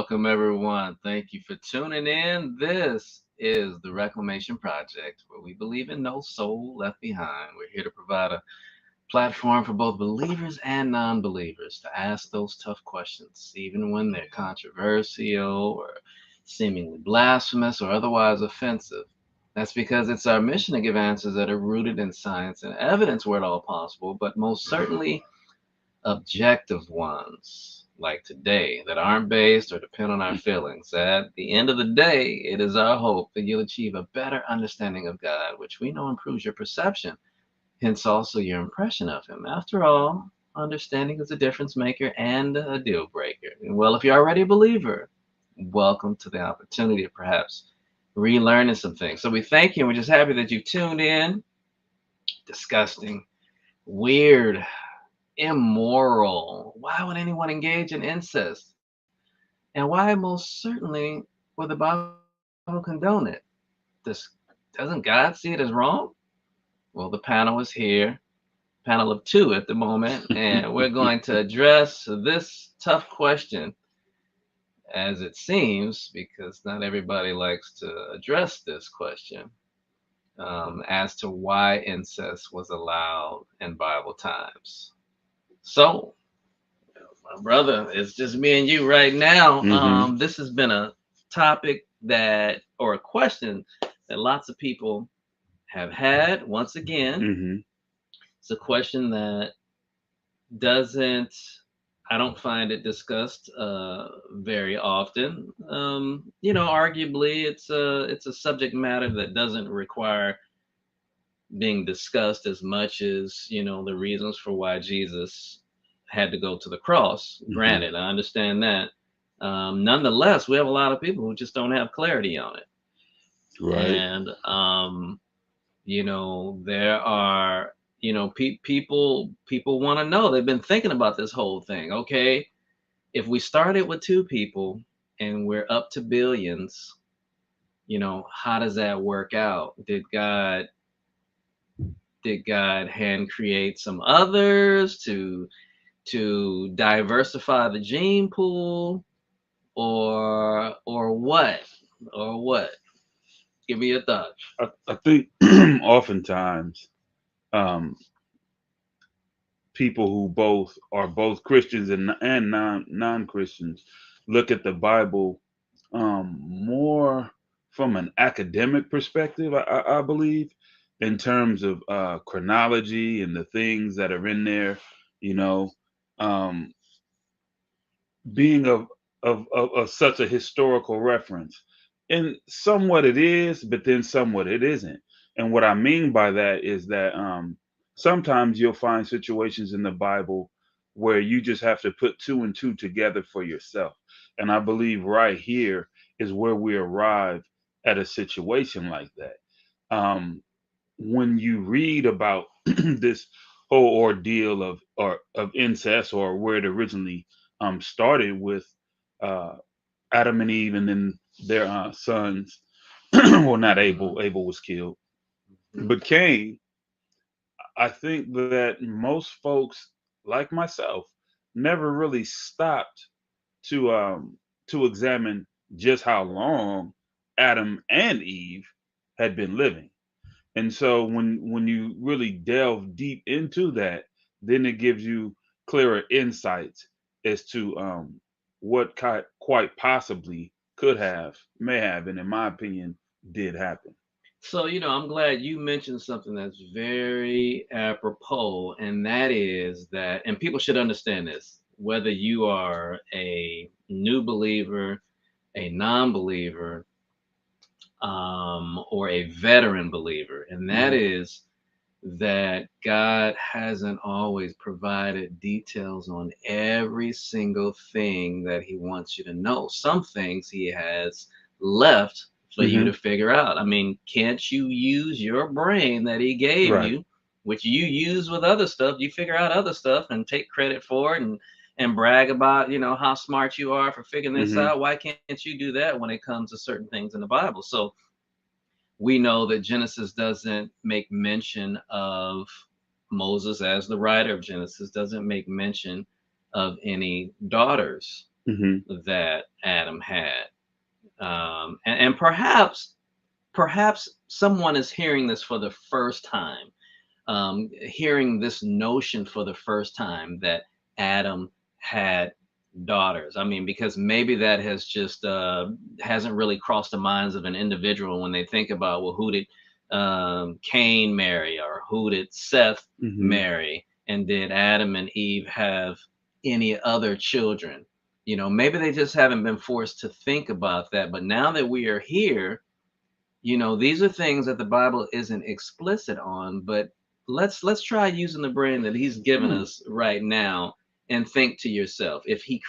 welcome everyone. Thank you for tuning in. This is the Reclamation Project, where we believe in no soul left behind. We're here to provide a platform for both believers and non believers to ask those tough questions, even when they're controversial or seemingly blasphemous or otherwise offensive. That's because it's our mission to give answers that are rooted in science and evidence where at all possible, but most certainly objective ones like today that aren't based or depend on our feelings. At the end of the day, it is our hope that you'll achieve a better understanding of God, which we know improves your perception, hence also your impression of Him. After all, understanding is a difference maker and a deal breaker. And well, if you're already a believer, welcome to the opportunity of perhaps relearning some things. So we thank you, and we're just happy that you tuned in. Disgusting, weird, immoral. Why would anyone engage in incest? And why, most certainly, would the Bible condone it? Doesn't God see it as wrong? Well, the panel is here, panel of two at the moment, and we're going to address this tough question, as it seems, because not everybody likes to address this question, as to why incest was allowed in Bible times. So, my brother, it's just me and you right now. This has been a topic that, or a question that lots of people have had. Once again, it's a question that doesn't, I don't find it discussed very often. Arguably, it's a subject matter that doesn't require being discussed as much as the reasons for why Jesus had to go to the cross. Granted, I understand that. Nonetheless, we have a lot of people who just don't have clarity on it. Right. And there are people want to know. They've been thinking about this whole thing. Okay, if we started with two people and we're up to billions, how does that work out? Did God hand create some others to diversify the gene pool, or what? Or what? Give me your thoughts. I think oftentimes um, people who both Christians and non Christians look at the Bible more from an academic perspective. I believe in terms of chronology and the things that are in there. You know, um, being of such a historical reference. And somewhat it is, but then somewhat it isn't. And what I mean by that is that sometimes you'll find situations in the Bible where you just have to put two and two together for yourself. And I believe right here is where we arrive at a situation like that. When you read about this whole ordeal of incest, or where it originally started with uh, Adam and Eve, and then their sons. Well, not Mhm. Abel. Abel was killed, Mhm. but Cain. I think that most folks, like myself, never really stopped to to examine just how long Adam and Eve had been living. And so when you really delve deep into that, then it gives you clearer insights as to what quite possibly could have, may have, and in my opinion, did happen. So, I'm glad you mentioned something that's very apropos, and that is that, and people should understand this, whether you are a new believer, a non believer, or a veteran believer, and that Hmm. is that God hasn't always provided details on every single thing that He wants you to know. Some things He has left for you Hmm. to figure out. I mean, can't you use your brain that He gave Right. you, which you use with other stuff? You figure out other stuff and take credit for it, and brag about how smart you are for figuring this Hmm. out. Why can't you do that when it comes to certain things in the Bible? So we know that Genesis doesn't make mention of Moses, as the writer of Genesis doesn't make mention of any daughters. Hmm. that Adam had. And perhaps someone is hearing this for the first time, hearing this notion for the first time that Adam had daughters. I mean, because maybe that has just hasn't really crossed the minds of an individual when they think about, well, who did Cain marry, or who did Seth Hmm. marry, and did Adam and Eve have any other children? Maybe they just haven't been forced to think about that. But now that we are here, these are things that the Bible isn't explicit on, but let's try using the brain that he's given Mm. us right now and think to yourself. If he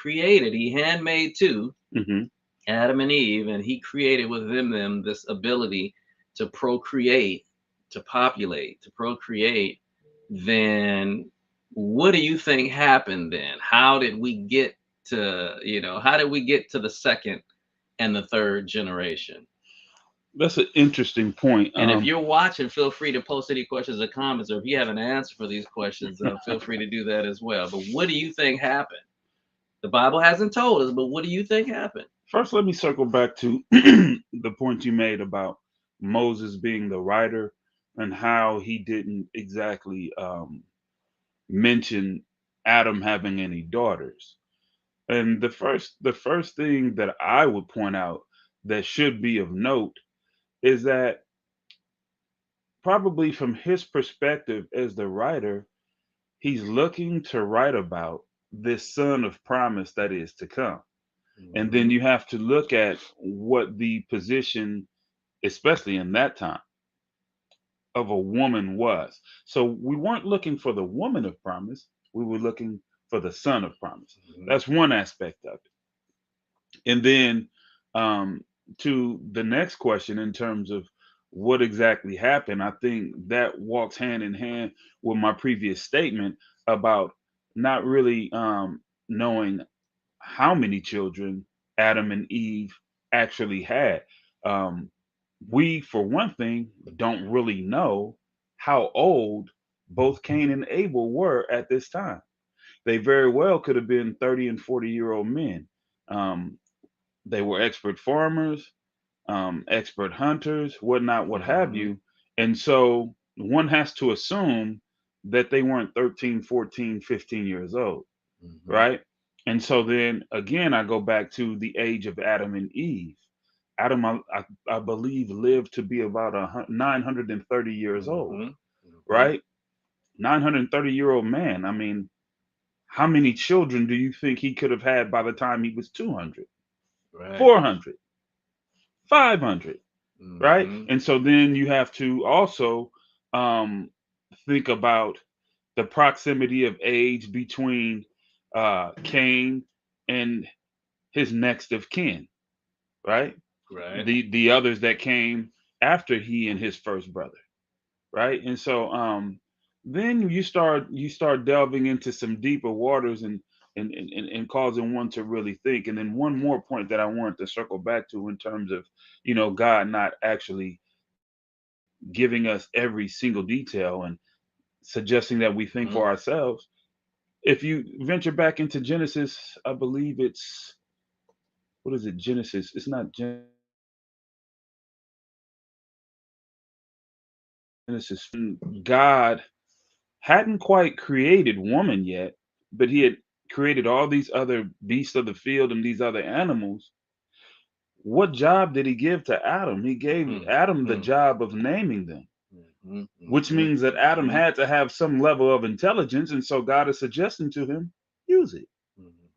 handmade two, Hmm. Adam and Eve, and he created within them this ability to procreate, to populate, to procreate, then what do you think happened then? How did we get to the second and the third generation? That's an interesting point. And if you're watching, feel free to post any questions or comments, or if you have an answer for these questions, feel free to do that as well. But what do you think happened? The Bible hasn't told us, but what do you think happened? First, let me circle back to the point you made about Moses being the writer and how he didn't exactly mention Adam having any daughters. And the first thing that I would point out that should be of note is that probably from his perspective as the writer, he's looking to write about this son of promise that is to come. And then Hmm. you have to look at what the position, especially in that time, of a woman was. So we weren't looking for the woman of promise, we were looking for the son of promise. Hmm. That's one aspect of it. And then um, to the next question, in terms of what exactly happened, I think that walks hand in hand with my previous statement about not really knowing how many children Adam and Eve actually had. Um, we, for one thing, don't really know how old both Cain and Abel were at this time. They very well could have been 30 and 40-year-old men. Um, they were expert farmers, expert hunters, whatnot, what have Hmm. you. And so one has to assume that they weren't 13, 14, 15 years old, Hmm. right? And so then again, I go back to the age of Adam and Eve. Adam, I believe, lived to be about 930 years old, Hmm. Hmm. right? 930-year-old man. I mean, how many children do you think he could have had by the time he was 200, Right. 400, 500? Right? Hmm. And so then you have to also um, think about the proximity of age between Cain and his next of kin, right? Right. The others that came after he and his first brother, right? And so then you start delving into some deeper waters and causing one to really think. And then one more point that I wanted to circle back to in terms of God not actually giving us every single detail and suggesting that we think for Hmm. ourselves. If you venture back into Genesis, I believe it's, what is it, Genesis? It's not Genesis 15. Genesis, God hadn't quite created woman yet, but he had created all these other beasts of the field and these other animals. What job did he give to Adam? He gave Adam the Hmm. job of naming them, Hmm. which Hmm. means that Adam Hmm. had to have some level of intelligence. And so God is suggesting to him, use it.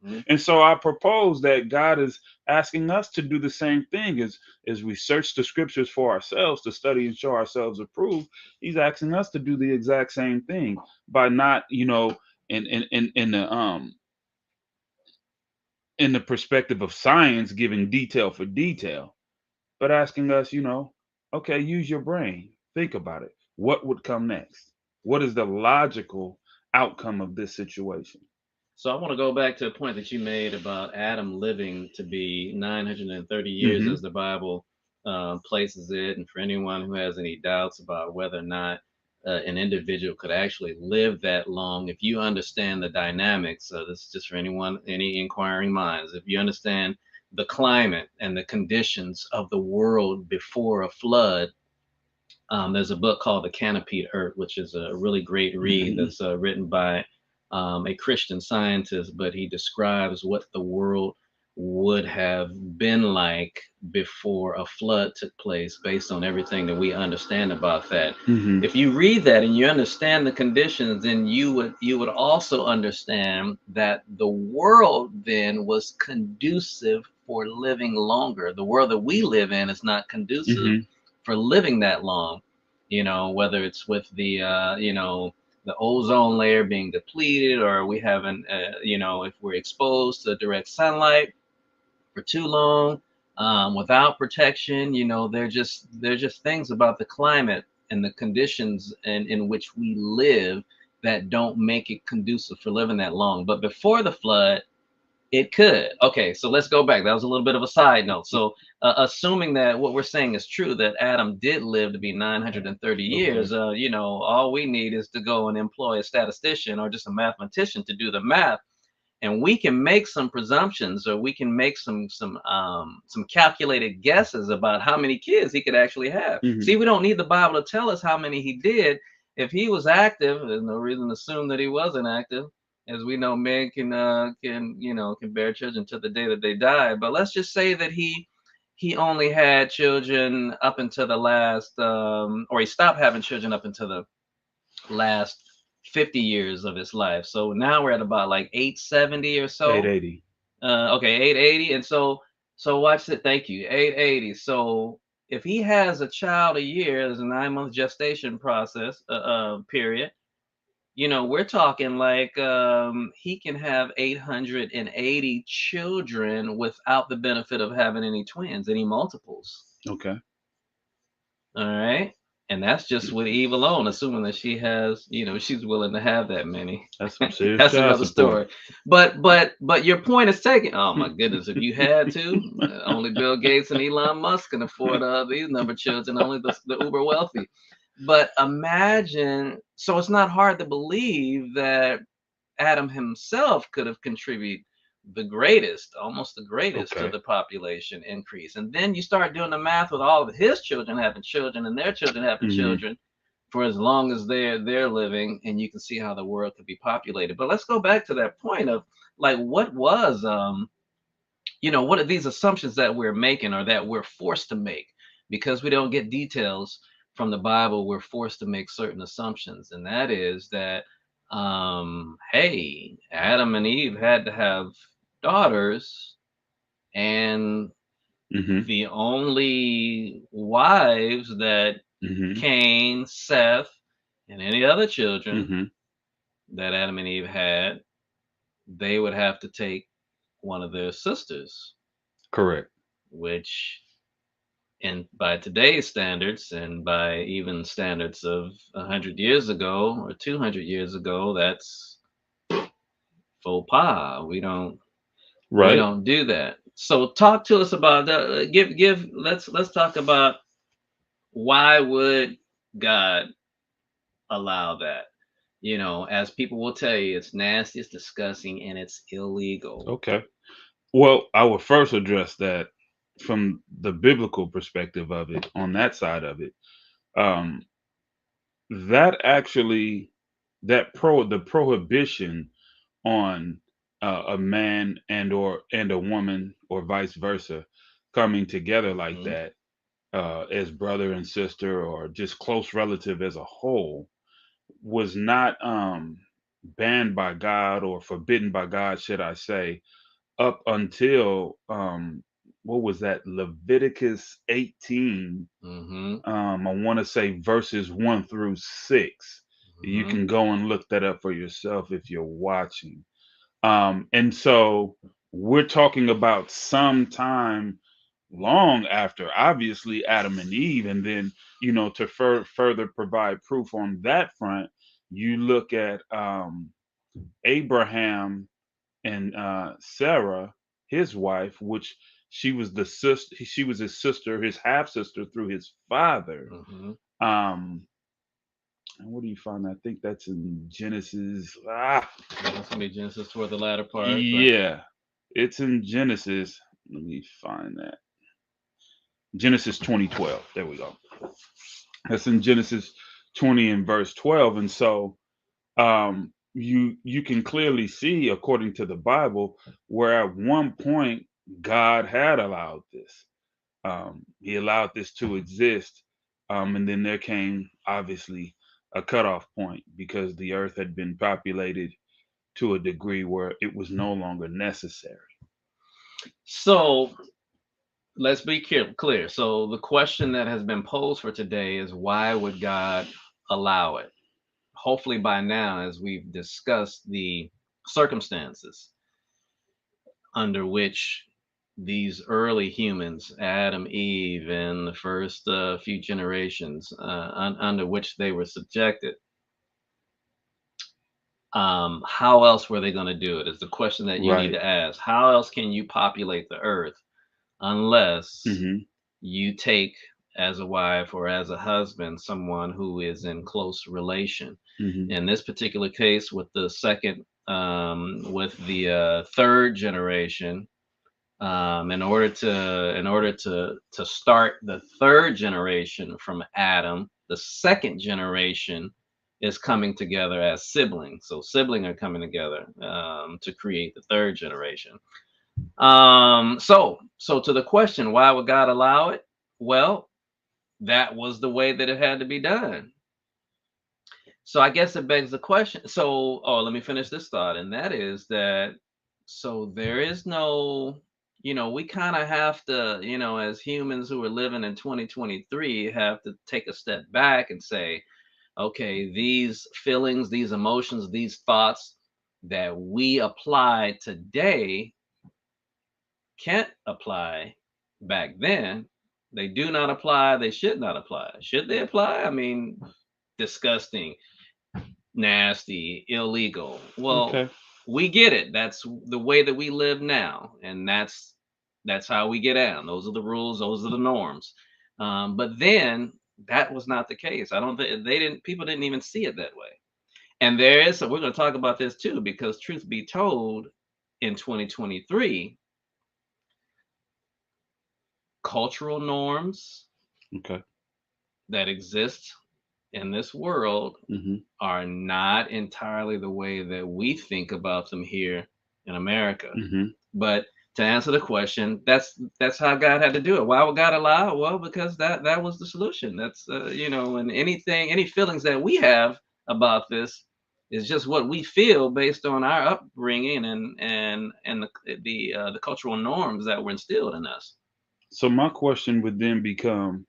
Hmm. And so I propose that God is asking us to do the same thing as we search the scriptures for ourselves to study and show ourselves approved. He's asking us to do the exact same thing by not, in the perspective of science, giving detail for detail, but asking us, okay, use your brain. Think about it. What would come next? What is the logical outcome of this situation? So I want to go back to a point that you made about Adam living to be 930 years, Hmm. as the Bible places it. And for anyone who has any doubts about whether or not an individual could actually live that long if you understand the dynamics. This is just for anyone, any inquiring minds. If you understand the climate and the conditions of the world before a flood, there's a book called The Canopied Earth, which is a really great read Hmm. that's written by a Christian scientist, but he describes what the world would have been like before a flood took place based on everything that we understand about that. Hmm. If you read that and you understand the conditions, then you would also understand that the world then was conducive for living longer. The world that we live in is not conducive Hmm. for living that long, whether it's with the ozone layer being depleted, or we haven't, if we're exposed to direct sunlight for too long, without protection. They're just things about the climate and the conditions in which we live that don't make it conducive for living that long. But before the flood, it could. Okay, so let's go back. That was a little bit of a side note. So, assuming that what we're saying is true, that Adam did live to be 930 Okay. years, all we need is to go and employ a statistician or just a mathematician to do the math, and we can make some presumptions, or we can make some calculated guesses about how many kids he could actually have. Hmm. See, we don't need the Bible to tell us how many he did. If he was active, there's no reason to assume that he wasn't active. As we know, men can bear children to the day that they die. But let's just say that he only had children up until the last, or he stopped having children up until the last 50 years of his life. So now we're at about like 870 or so. 880. Okay, 880. And so watch it. Thank you. 880. So if he has a child a year, there's a 9 month gestation process period. We're talking like he can have 880 children without the benefit of having any twins, any multiples. Okay. All right. And that's just with Eve alone, assuming that she's willing to have that many. That's some serious That's child another support. story. But your point is taken. Oh my goodness, if you had to, only Bill Gates and Elon Musk can afford these number of children, only the uber wealthy. But imagine, so it's not hard to believe that Adam himself could have contributed almost the greatest to Okay. the population increase. And then you start doing the math with all of his children having children and their children having Hmm. children for as long as they're living, and you can see how the world could be populated. But let's go back to that point of, like, what are these assumptions that we're making, or that we're forced to make because we don't get details from the Bible. We're forced to make certain assumptions, and that is that, hey, Adam and Eve had to have daughters, and Hmm. the only wives that Hmm. Cain, Seth, and any other children Hmm. that Adam and Eve had, they would have to take one of their sisters, Correct. which, and by today's standards, and by even standards of 100 years ago or 200 years ago, that's faux pas. We Right. don't do that. So talk to us about that. Give let's talk about, why would God allow that? As people will tell you, it's nasty, it's disgusting, and it's illegal. Okay. Well, I will first address that from the biblical perspective of it, on that side of it. Um, that actually, the prohibition on a man and a woman, or vice versa, coming together like Hmm. that, as brother and sister, or just close relative as a whole, was not banned by God, or forbidden by God, should I say, up until, what was that, Leviticus 18. Hmm. I want to say verses 1 through 6. You Hmm. can go and look that up for yourself if you're watching. And so we're talking about some time long after, obviously, Adam and Eve. And then, to further provide proof on that front, you look at Abraham and Sarah, his wife, which she was his sister, his half sister through his father. Hmm. Um, And where do you find that? I think that's in Genesis. Yeah, that's gonna be Genesis toward the latter part, but Yeah, it's in Genesis. Let me find that. Genesis 20:12. There we go. That's in Genesis 20 and verse 12. And so you can clearly see, according to the Bible, where at one point God had allowed this. He allowed this to exist, and then there came obviously a cutoff point because the earth had been populated to a degree where it was no longer necessary. so let's be clear. So the question that has been posed for today is why would God allow it? Hopefully by now, as we've discussed the circumstances under which these early humans, Adam, Eve, and the first few generations under which they were subjected, how else were they going to do it? Is the question that you need Right. to ask. How else can you populate the earth unless Hmm. you take as a wife or as a husband someone who is in close relation? Hmm. In this particular case, with the with the third generation, in order to start the third generation from Adam, the second generation is coming together as siblings. So siblings are coming together to create the third generation. So to the question, why would God allow it? Well, that was the way that it had to be done. So I guess it begs the question. So, oh, let me finish this thought, and that is that so there is no, we kind of have to, as humans who are living in 2023, have to take a step back and say, okay, these feelings, these emotions, these thoughts that we apply today can't apply back then. They do not apply. They should not apply. Should they apply? I mean, disgusting, nasty, illegal. Well, Okay. we get it. That's the way that we live now, and that's how we get down. Those are the rules. Those are the norms. But then that was not the case. I don't think they didn't. People didn't even see it that way. And there is. So we're going to talk about this too, because truth be told, in 2023, cultural norms Okay. that exist in this world Hmm. are not entirely the way that we think about them here in America. Hmm. But to answer the question, that's how God had to do it. Why would God allow it? Well, because that was the solution. That's and any feelings that we have about this is just what we feel based on our upbringing and the cultural norms that were instilled in us. So my question would then become,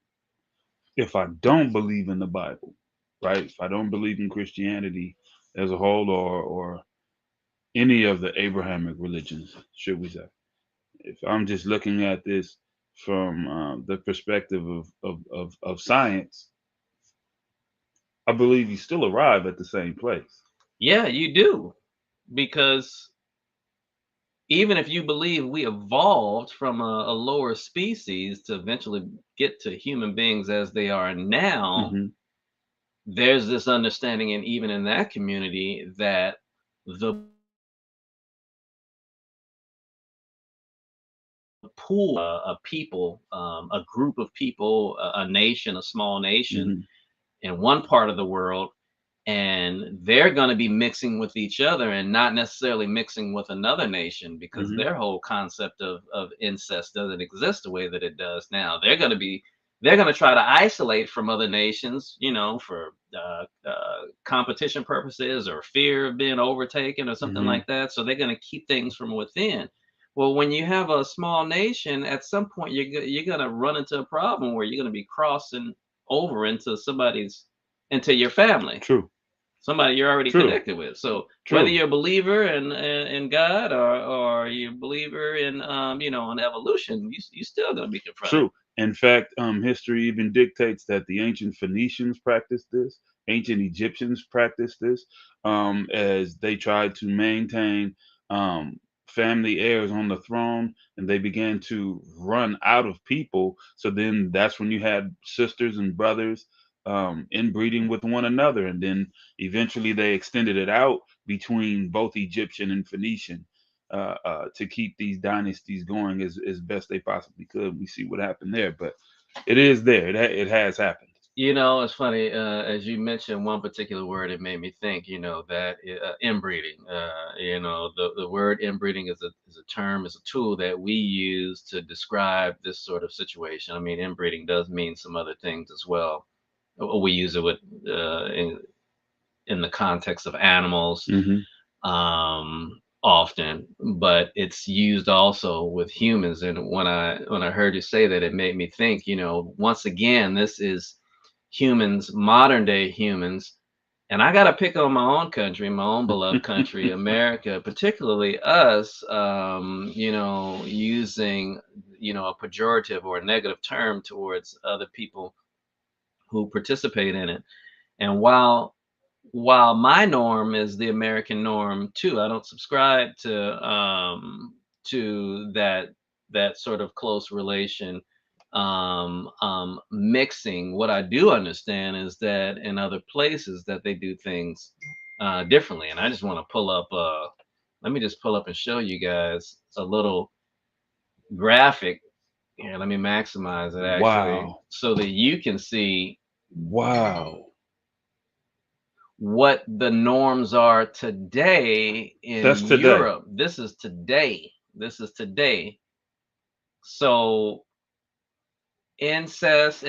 if I don't believe in the Bible, right? If I don't believe in Christianity as a whole, or any of the Abrahamic religions, should we say? If I'm just looking at this from the perspective of science, I believe you still arrive at the same place. Yeah, you do, because even if you believe we evolved from a lower species to eventually get to human beings as they are now, Hmm. there's this understanding, and even in that community, that the pool of people, a group of people, a nation, a small nation Hmm. in one part of the world, and they're going to be mixing with each other and not necessarily mixing with another nation, because Hmm. their whole concept of incest doesn't exist the way that it does now. They're going to try to isolate from other nations, for competition purposes or fear of being overtaken or something Hmm. like that. So they're going to keep things from within. Well, when you have a small nation, at some point you're going to run into a problem where you're going to be crossing over into your family, True. somebody you're already True. connected with. So whether True. you're a believer in God, or you're a believer in evolution, you still gonna be confronted. True. In fact, history even dictates that the ancient Phoenicians practiced this, ancient Egyptians practiced this, as they tried to maintain um, family heirs on the throne, and they began to run out of people. So then that's when you had sisters and brothers inbreeding with one another, and then eventually they extended it out between both Egyptian and Phoenician to keep these dynasties going as best they possibly could. We see what happened there, but it is there. It has happened. It's funny, as you mentioned one particular word, it made me think, that inbreeding. The word inbreeding is a term, is a tool that we use to describe this sort of situation. I mean, inbreeding does mean some other things as well. We use it in the context of animals, Hmm. often, but it's used also with humans. And when I heard you say that, it made me think, once again, this is humans, modern day humans. And I got to pick on my own country, my own beloved country, America, particularly us, using, a pejorative or a negative term towards other people who participate in it. And while my norm is the American norm too, I don't subscribe to that sort of close relation, mixing. What I do understand is that in other places that they do things differently. And I just want to pull up. Let me just pull up and show you guys a little graphic here. Let me maximize it actually, Wow. so that you can see Wow. what the norms are today in That's today. Europe. This is today. This is today. So incest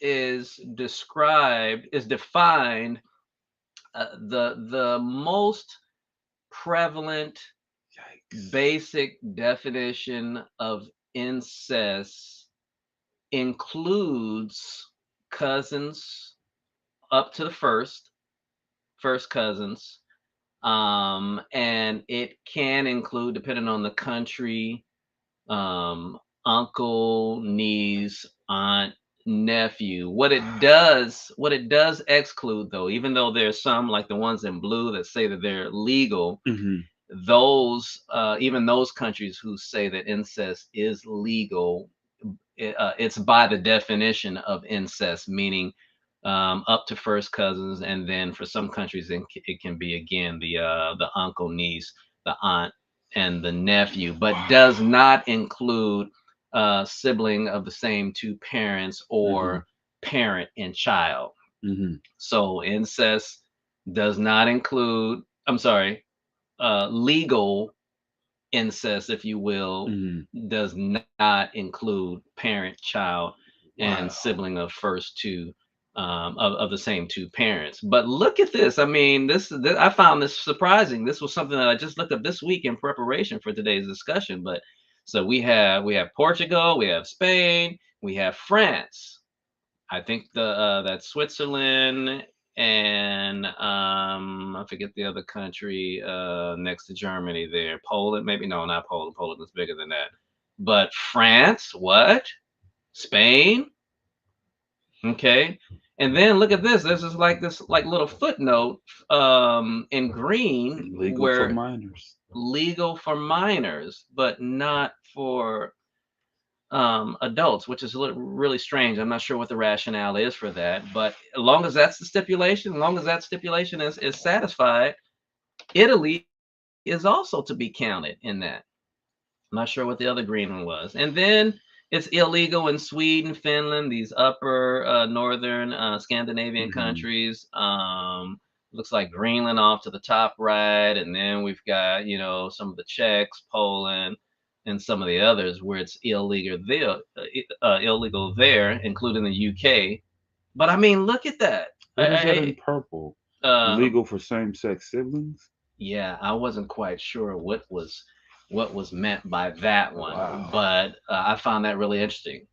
is defined, the most prevalent Yikes. basic definition of incest includes cousins up to the first cousins. And it can include, depending on the country, uncle, niece, aunt, nephew. What it does exclude, though, even though there's some like the ones in blue that say that they're legal, Hmm. those even those countries who say that incest is legal, it's by the definition of incest, meaning up to first cousins, and then for some countries it can be again the uncle, niece, the aunt, and the nephew, but does not include sibling of the same two parents Hmm. or parent and child. Hmm. So incest does not include. I'm sorry, legal incest, if you will, Hmm. does not include parent, child, and Wow. sibling of first two, of the same two parents. But look at this. I mean, I found this surprising. This was something that I just looked up this week in preparation for today's discussion. But so we have Portugal, we have Spain, we have France. I think that's Switzerland, and I forget the other country next to Germany there. Poland, maybe. No, not Poland. Poland is bigger than that. But France, what? Spain, okay. And then look at this. This like little footnote in green, Legal for where minors. legal for minors, but not for adults, which is really strange. I'm not sure what the rationale is for that, but as long as that's the stipulation, as long as that stipulation is satisfied, Italy is also to be counted in that. I'm not sure what the other green one was. And then it's illegal in Sweden, Finland, these upper northern Scandinavian Hmm. countries. Looks like Greenland off to the top right, and then we've got some of the Czechs, Poland, and some of the others where it's illegal there, including the UK. But I mean, look at that. What is that in purple? Um, Legal for same-sex siblings? yeah, I wasn't quite sure what was meant by that one, Wow. but I found that really interesting.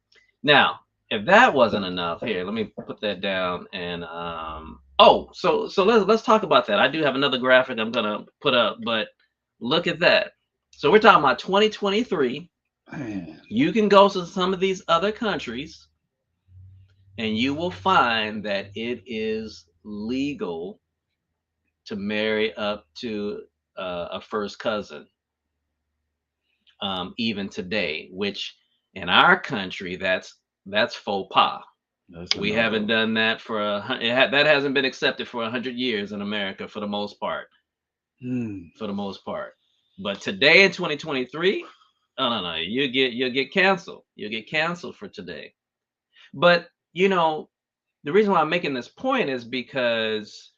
Now, if that wasn't enough, here, let me put that down. And so let's talk about that. I do have another graphic I'm gonna put up, but look at that. So we're talking about 2023. Man. You can go to some of these other countries, and you will find that it is legal to marry up to a first cousin, even today. Which in our country, that's faux pas. That's a We no haven't go. done that for that hasn't been accepted for 100 years in America for the most part. Hmm. For the most part. But today in 2023, oh no, you'll get canceled. You'll get canceled for today. But the reason why I'm making this point is because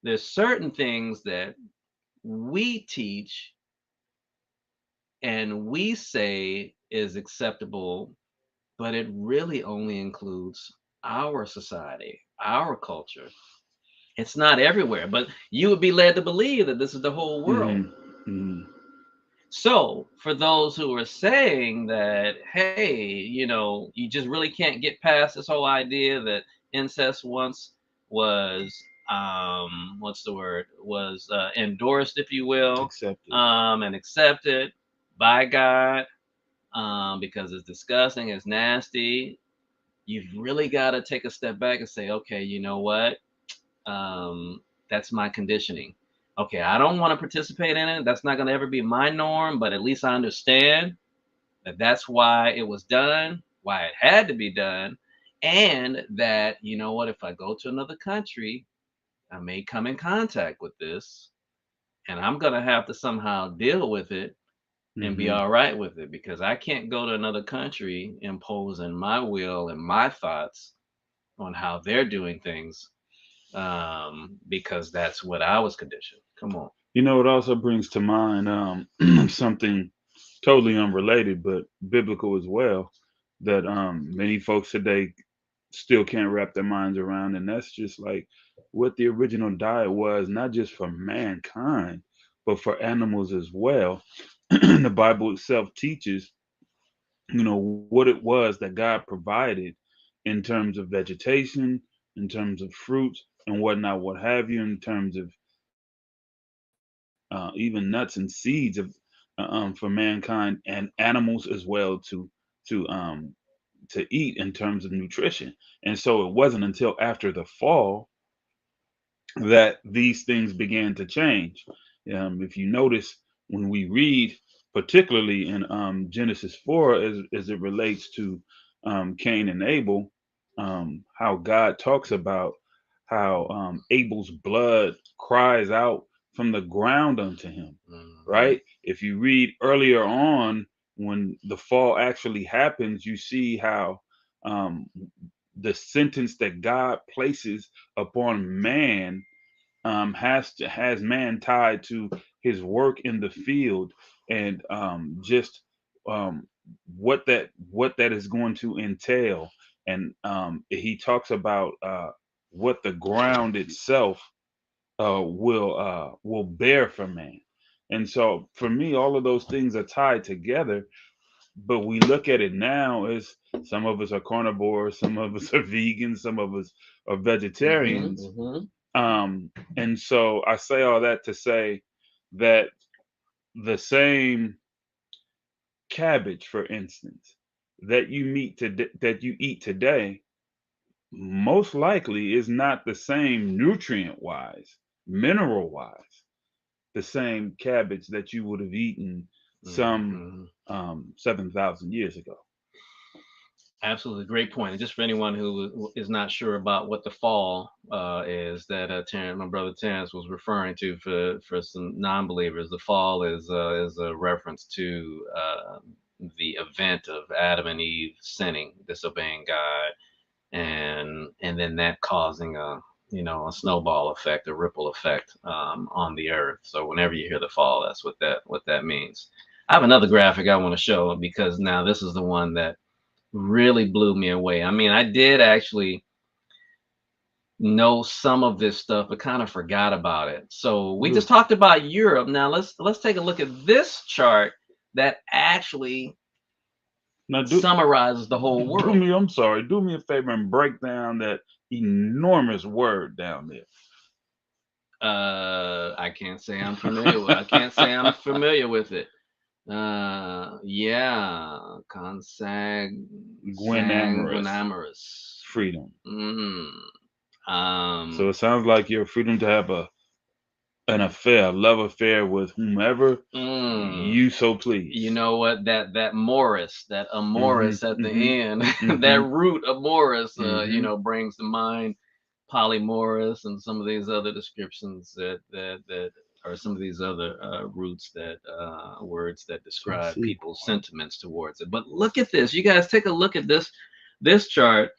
there's certain things that we teach and we say is acceptable, but it really only includes our society, our culture. It's not everywhere, but you would be led to believe that this is the whole world. Hmm. Hmm. So, for those who are saying that, hey, you just really can't get past this whole idea that incest once was, what's the word, was endorsed, if you will, Accepted. and accepted by God, because it's disgusting, it's nasty. You've really got to take a step back and say, okay, you know what? That's my conditioning. Okay, I don't want to participate in it. That's not going to ever be my norm, but at least I understand that that's why it was done, why it had to be done, and that, you know what, if I go to another country, I may come in contact with this, and I'm going to have to somehow deal with it and be Hmm. all right with it because I can't go to another country imposing my will and my thoughts on how they're doing things, because that's what I was conditioned. Come on. It also brings to mind something totally unrelated, but biblical as well, that many folks today still can't wrap their minds around, and that's just like what the original diet was, not just for mankind, but for animals as well. The Bible itself teaches, what it was that God provided in terms of vegetation, in terms of fruits and whatnot, what have you, in terms of even nuts and seeds of for mankind and animals as well to to eat in terms of nutrition. And so it wasn't until after the fall that these things began to change. If you notice, when we read, particularly in Genesis 4, as it relates to Cain and Abel, how God talks about how Abel's blood cries out from the ground unto him, Hmm. right? If you read earlier on, when the fall actually happens, you see how um, the sentence that God places upon man has man tied to his work in the field, and just um, what that is going to entail. And he talks about what the ground itself will bear for man. And so for me, all of those things are tied together. But we look at it now as some of us are carnivores, some of us are vegans, some of us are Hmm. vegetarians. Hmm. And so I say all that to say that the same cabbage, for instance, that you eat today, most likely is not the same nutrient wise, mineral wise, the same cabbage that you would have eaten some Hmm. 7,000 years ago. Absolutely, great point. And just for anyone who is not sure about what the fall is, that my brother Terrence was referring to, for some non-believers, the fall is a reference to the event of Adam and Eve sinning, disobeying God, and then that causing a snowball effect, a ripple effect, on the earth. So whenever you hear the fall, that's what that means. I have another graphic I want to show because now this is the one that really blew me away. I mean, I did actually know some of this stuff, but kind of forgot about it. So we Ooh. just talked about Europe. Now let's take a look at this chart that actually Now summarizes the whole do world. me, I'm sorry, do me a favor and break down that enormous word down I can't say I'm familiar with. I can't say I'm there. familiar with it. Yeah, Gwenamorous sanguinamorous. freedom. Mm. So Um, it sounds like your freedom to have an affair, a love affair with whomever Mm. you so You please. know what? That Morris, that Mhm. Amoris at the Mhm. end, that Mhm. root of Morris, Mhm. brings to mind Polymorus and some of these other descriptions that or some of these other roots that words that I describe see. people's sentiments towards it. But look at this. You guys take a look at this chart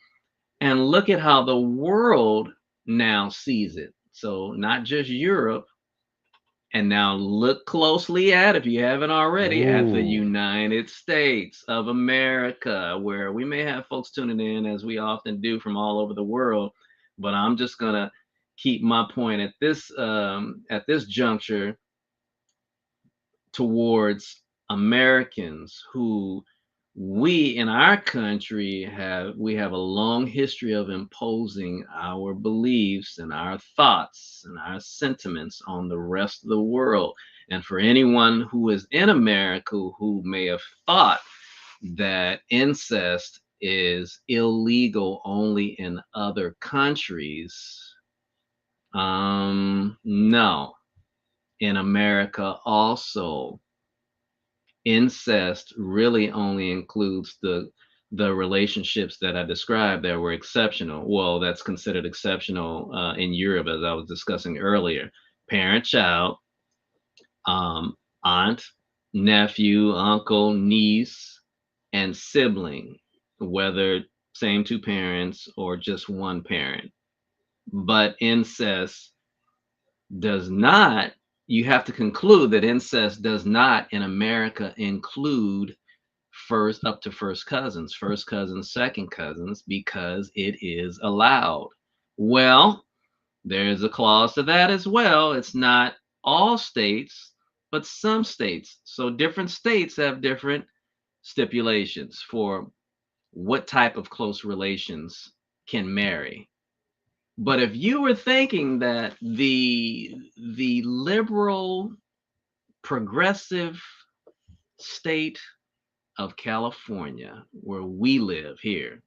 and look at how the world now sees it. So not just Europe, and now look closely at, if you haven't already, at the Ooh. United States of America, where we may have folks tuning in as we often do from all over the world. But I'm just gonna keep my point at this juncture towards Americans who we in our country have a long history of imposing our beliefs and our thoughts and our sentiments on the rest of the world. And for anyone who is in America who may have thought that incest is illegal only in other countries, no, in America also incest really only includes the relationships that I described that were exceptional. Well, that's considered exceptional in Europe, as I was discussing earlier. Parent child, um, aunt, nephew, uncle, niece, and sibling, whether same two parents or just one parent. But incest does not, you have to conclude that incest does not in America include first up to first cousins, second cousins, because it is allowed. Well, there's a clause to that as well. It's not all states, but some states. So different states have different stipulations for what type of close relations can marry. But if you were thinking that the liberal progressive state of California, where we live here,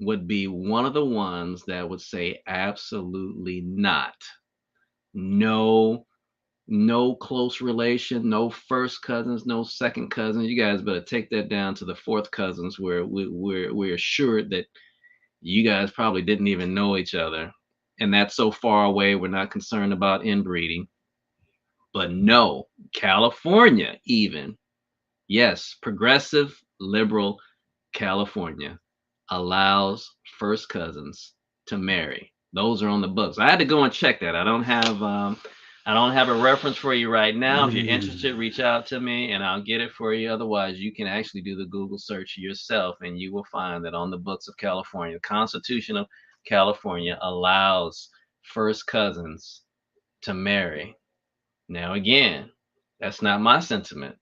would be one of the ones that would say absolutely not. No, no close relation, no first cousins, no second cousins. You guys better take that down to the fourth cousins, where we're assured that you guys probably didn't even know each other. And that's so far away, we're not concerned about inbreeding. But no, California, even, yes, progressive, liberal California allows first cousins to marry. Those are on the books. I had to go and check that. I don't have a reference for you right now. If you're interested, Mm. reach out to me and I'll get it for you. Otherwise, you can actually do the Google search yourself and you will find that on the books of California, the Constitution of California allows first cousins to marry. Now again, that's not my sentiment.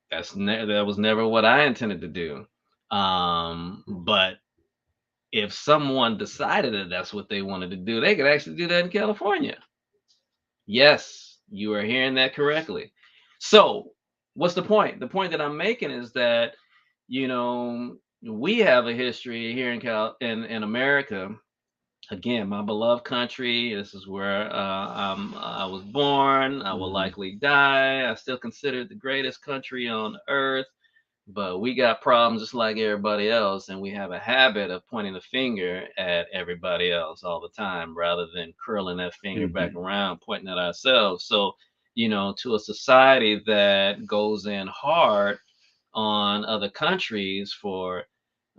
That was never what I intended to do. But if someone decided that that's what they wanted to do, they could actually do that in California. Yes, you are hearing that correctly. So, what's the point? The point that I'm making is that we have a history here in America. Again, my beloved country. This is where I was born. I will Mhm. likely die. I still consider it the greatest country on earth. But we got problems just like everybody else, and we have a habit of pointing the finger at everybody else all the time rather than curling that finger back Mhm. around, pointing at ourselves. So, to a society that goes in hard on other countries for,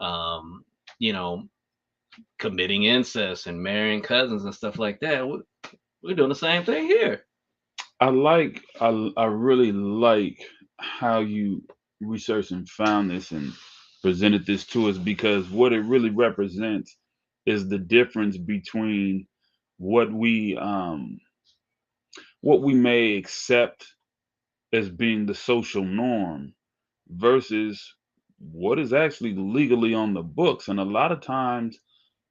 um, you know, committing incest and marrying cousins and stuff like that, we're doing the same thing here. I really like how you researched and found this and presented this to us, because what it really represents is the difference between what we may accept as being the social norm versus what is actually legally on the books. And a lot of times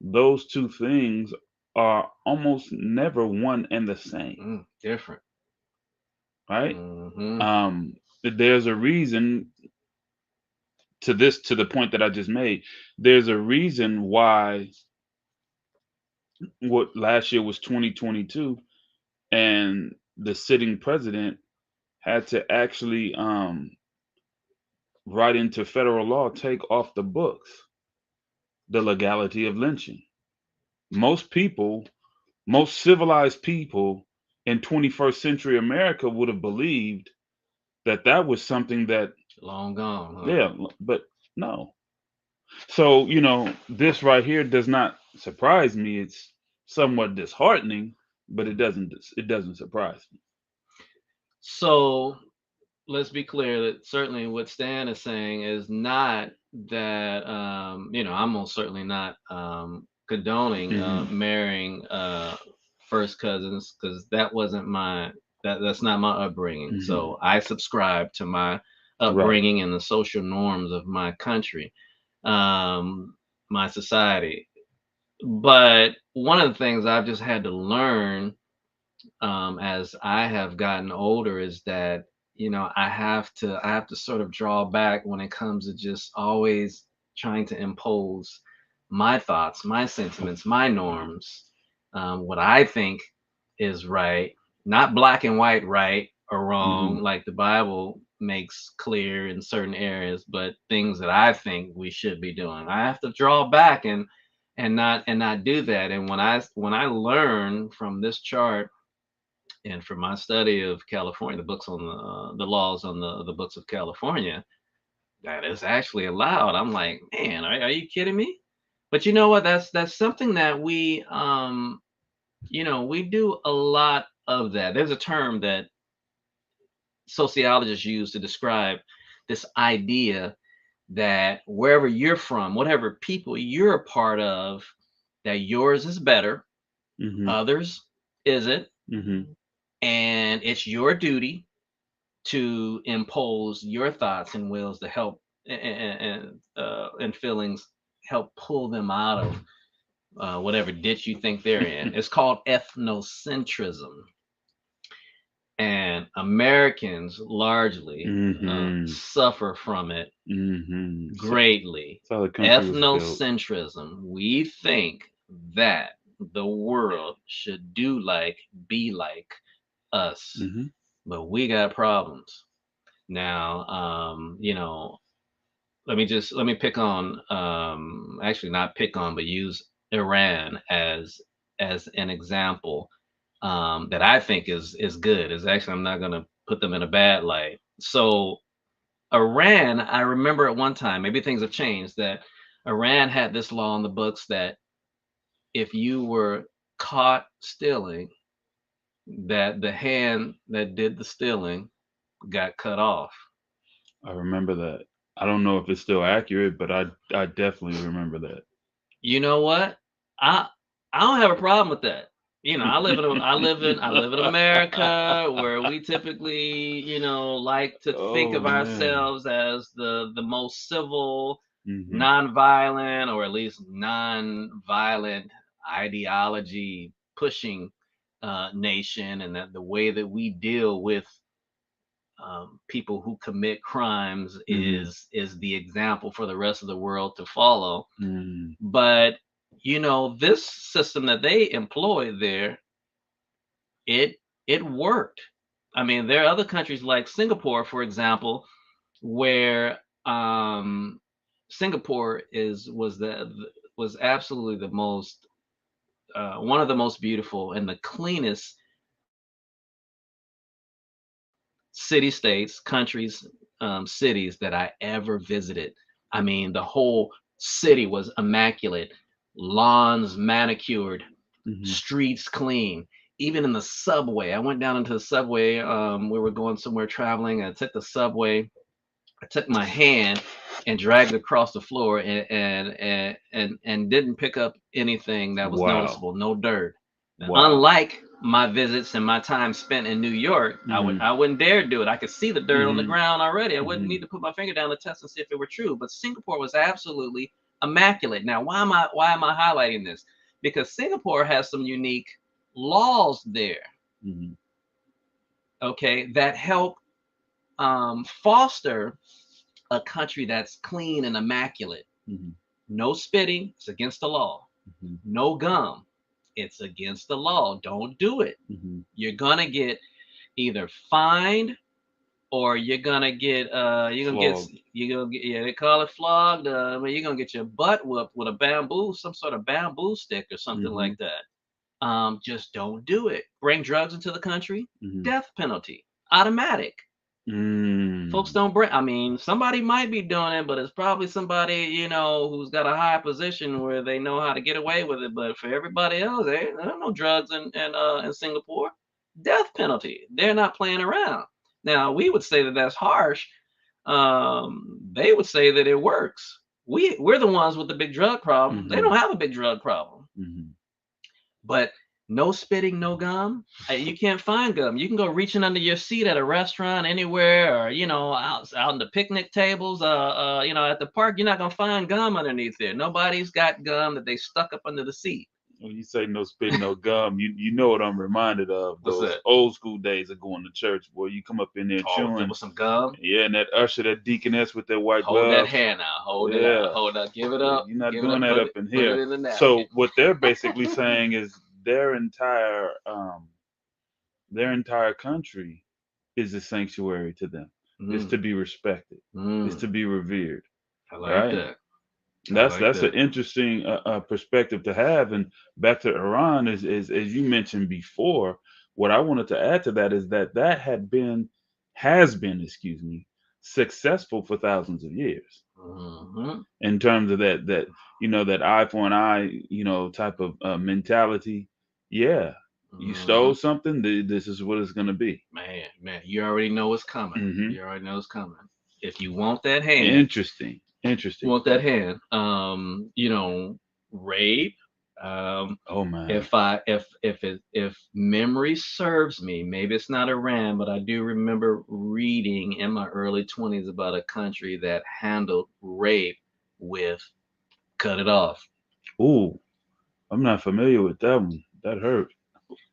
those two things are almost never one and the same, Different. right? Hmm. Um, there's a reason to the point that I just made. There's a reason why what last year was 2022, and the sitting president had to actually write into federal law, take off the books the legality of lynching. Most people, most civilized people in 21st century America would have believed that that was something that, Long gone, huh? yeah, but no. So, this right here does not surprise me. It's somewhat disheartening, but it doesn't surprise me. So let's be clear that certainly what Stan is saying is not that I'm most certainly not condoning Hmm. marrying first cousins, because that's not my upbringing. Hmm. So I subscribe to my Right. upbringing and the social norms of my country, um, my society. But one of the things I've just had to learn as I have gotten older is that I have to sort of draw back when it comes to just always trying to impose my thoughts, my sentiments, my norms, what I think is right, not black and white, right or Hmm. wrong, like the Bible makes clear in certain areas, but things that I think we should be doing. I have to draw back and not do that. And when I learn from this chart and from my study of California, the books on the laws on the books of California, that is actually allowed. I'm like, man, are you kidding me? But you know what? That's something that we do a lot of that. There's a term that sociologists use to describe this idea that wherever you're from, whatever people you're a part of, that yours is better, Hmm. others isn't, Hmm. and it's your duty to impose your thoughts and wills to help and feelings, help pull them out of whatever ditch you think they're in. It's called ethnocentrism, and Americans largely Hmm. suffer from it So greatly. that's how the country was built. Ethnocentrism. We think that the world should do like, be like us, Hmm. but we got problems. Now, let me pick on, actually not pick on, but use Iran as an example, that I think is good. Is actually, I'm not going to put them in a bad light. So Iran, I remember at one time, maybe things have changed, that Iran had this law in the books that if you were caught stealing, that the hand that did the stealing got cut off. I remember that. I don't know if it's still accurate, but I definitely remember that. You know what? I I don't have a problem with that. I live in America, where we typically, like to think Oh of man. ourselves as the most civil, Hmm. non-violent, or at least non-violent ideology pushing nation, and that the way that we deal with people who commit crimes Hmm. is the example for the rest of the world to follow. Hmm. But this system that they employ there, it it worked. I mean, there are other countries like Singapore, for example, where Singapore was absolutely the most one of the most beautiful and the cleanest city states, countries, cities that I ever visited. I mean, the whole city was immaculate, lawns manicured, Hmm. streets clean. Even in the subway, I went down into the subway. We were going somewhere traveling. I took the subway. I took my hand and dragged it across the floor, and didn't pick up anything that was Wow. noticeable. No dirt. Now, Wow. unlike my visits and my time spent in New York, I would Hmm. I wouldn't dare do it. I could see the dirt on the Hmm. ground already. I wouldn't Hmm. need to put my finger down to test and see if it were true. But Singapore was absolutely immaculate. Now, why am I highlighting this? Because Singapore has some unique laws there, Hmm. okay, that help foster a country that's clean and immaculate. Hmm. No spitting, it's against the law. Hmm. No gum. It's against the law. Don't do it. Hmm. You're gonna get either fined or you're gonna get Flogged. you're gonna get, yeah, they call it flogged. But you're gonna get your butt whooped with a bamboo, some sort of bamboo stick or something Hmm. like that. Just don't do it. Bring drugs into the country, Hmm. death penalty, automatic. Folks Mm. don't bring. I mean, somebody might be doing it, but it's probably somebody who's got a high position where they know how to get away with it. But for everybody else, there are no drugs in Singapore. Death penalty. They're not playing around. Now we would say that that's harsh. They would say that it works. We're the ones with the big drug problem. They don't Hmm. have a big drug problem. Hmm. But no spitting, no gum. You can't find gum. You can go reaching under your seat at a restaurant, anywhere, or out on the picnic tables. At the park, you're not gonna find gum underneath there. Nobody's got gum that they stuck up under the seat. When you say no spit, no gum, you know what I'm reminded of? What's Those that? old school days of going to church, boy. You come up in there Oh, there chewing, was some gum. yeah, and that usher, that deaconess with their white Hold that gloves. hand out. Hold it out. Yeah, Hold up. Give it yeah, up. you're not Give it doing up. that Put up it. in Put it here. in the napkin. So what they're basically saying is their entire country is a sanctuary to them. It's Mm, to be respected. It's mm. to be revered. I like Right? that. I like That's an that. interesting perspective to have. And back to Iran, is as you mentioned before, what I wanted to add to that is that has been, excuse me, successful for thousands of years Hmm. in terms of that eye for an eye, type of mentality. Yeah, you stole Hmm. something. This is what it's going to be. Man, you already know what's coming. Hmm. You already know it's coming. If you want that hand, Interesting. Interesting. want that hand, rape. Um, Oh man. if memory serves me, maybe it's not Iran, but I do remember reading in my early 20s about a country that handled rape with cut it off. Ooh, I'm not familiar with that one. That hurt.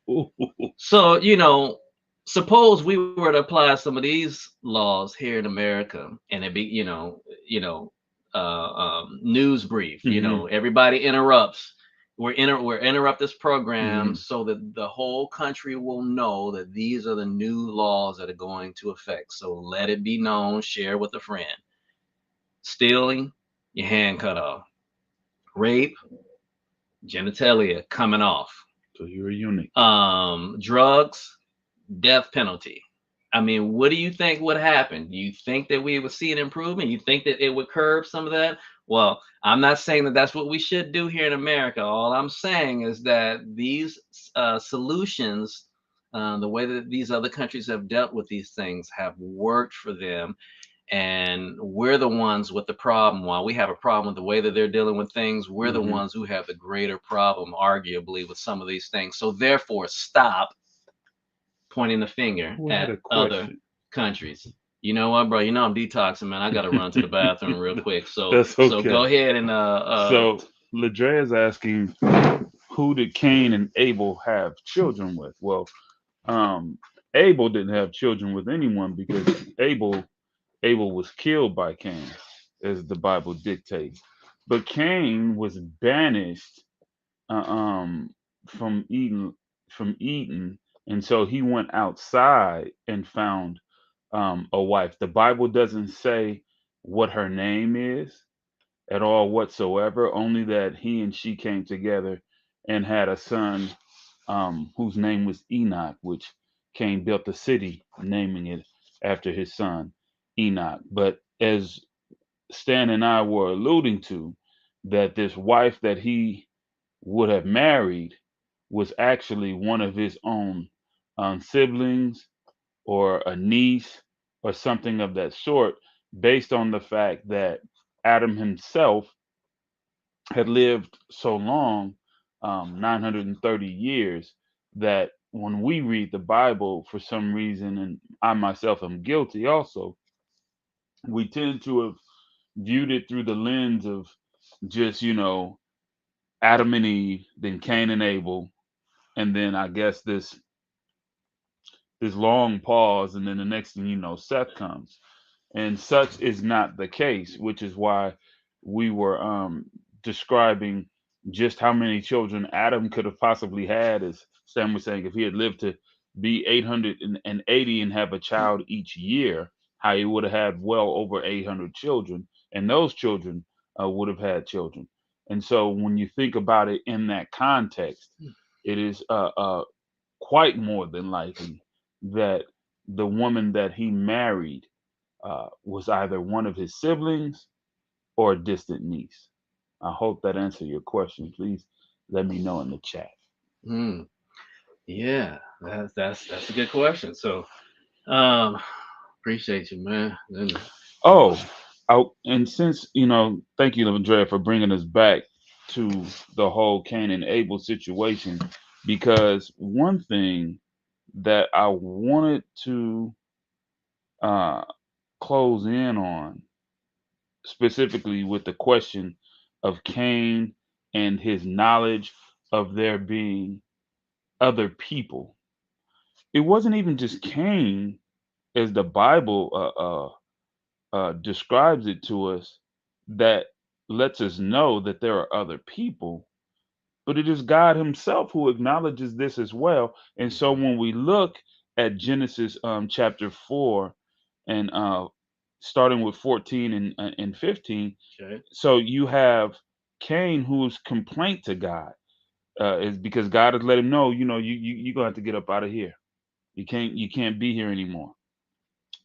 Ooh. So, suppose we were to apply some of these laws here in America, and it be, news brief. Hmm. Everybody interrupts. We're interrupt this program Hmm. so that the whole country will know that these are the new laws that are going to affect. So let it be known. Share with a friend. Stealing, your hand cut off. Rape, genitalia coming off. So you're a eunuch. Drugs, death penalty. I mean, what do you think would happen? Do you think that we would see an improvement? You think that it would curb some of that? Well, I'm not saying that that's what we should do here in America. All I'm saying is that these solutions, the way that these other countries have dealt with these things, have worked for them. And we're the ones with the problem. While we have a problem with the way that they're dealing with things, we're the Hmm. ones who have the greater problem, arguably, with some of these things. So, therefore, stop pointing the finger Who had at a other question? countries. You know what, bro? I'm detoxing, man. I got to run to the bathroom real quick. So That's so okay. go ahead and So Ladrea is asking, who did Cain and Abel have children with? Well, um, Abel didn't have children with anyone because Abel was killed by Cain, as the Bible dictates. But Cain was banished uh, um, from Eden, and so he went outside and found a wife. The Bible doesn't say what her name is at all whatsoever, only that he and she came together and had a son whose name was Enoch, which Cain built a city naming it after his son Enoch. But as Stan and I were alluding to, that this wife that he would have married was actually one of his own siblings or a niece or something of that sort, based on the fact that Adam himself had lived so long, 930 years, that when we read the Bible, for some reason, and I myself am guilty also, we tend to have viewed it through the lens of just, Adam and Eve, then Cain and Abel, and then I guess this long pause, and then the next thing you know, Seth comes. And such is not the case, which is why we were describing just how many children Adam could have possibly had, as Sam was saying, if he had lived to be 880 and have a child each year, how he would have had well over 800 children, and those children would have had children. And so when you think about it in that context, it is quite more than likely that the woman that he married was either one of his siblings or a distant niece. I hope that answered your question. Please let me know in the chat. Hmm. Yeah, that's a good question. So, um, appreciate you, man. Goodness. Oh, and since thank you, Andrea, for bringing us back to the whole Cain and Abel situation, because one thing that I wanted to uh, close in on, specifically with the question of Cain and his knowledge of there being other people. It wasn't even just Cain, as the Bible describes it to us, that lets us know that there are other people, but it is God Himself who acknowledges this as well. And so Hmm. when we look at Genesis chapter 4 and starting with 14 and 15, Okay. so you have Cain whose complaint to God is because God has let him know, you're gonna have to get up out of here. You can't be here anymore.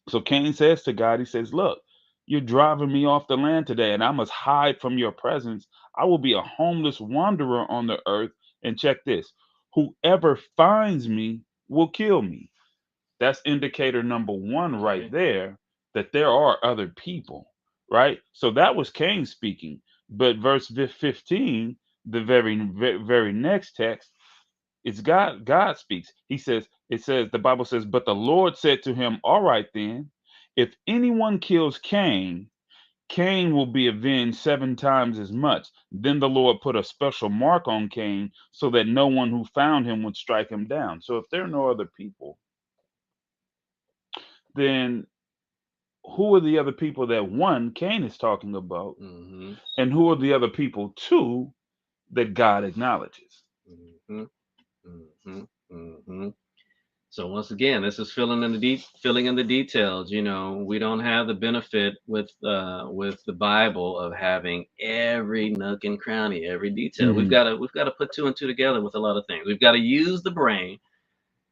So Cain says to God, he says, "Look, you're driving me off the land today, and I must hide from your presence. I will be a homeless wanderer on the earth." And check this: whoever finds me will kill me. That's indicator number one right Okay. there, that there are other people, right? So that was Cain speaking. But verse 15, the very next text, it's God speaks. It says the Bible says, "But the Lord said to him, all right then, if anyone kills Cain, Cain will be avenged 7 times as much." Then the Lord put a special mark on Cain so that no one who found him would strike him down. So if there are no other people, then who are the other people that one, Cain is talking about? Hmm. And who are the other people, two, that God acknowledges? Hmm. Hmm. Hmm. So once again, this is filling in the details. We don't have the benefit with the Bible of having every nook and cranny, every detail. We've Hmm. got to we've got to put two and two together with a lot of things. We've got to use the brain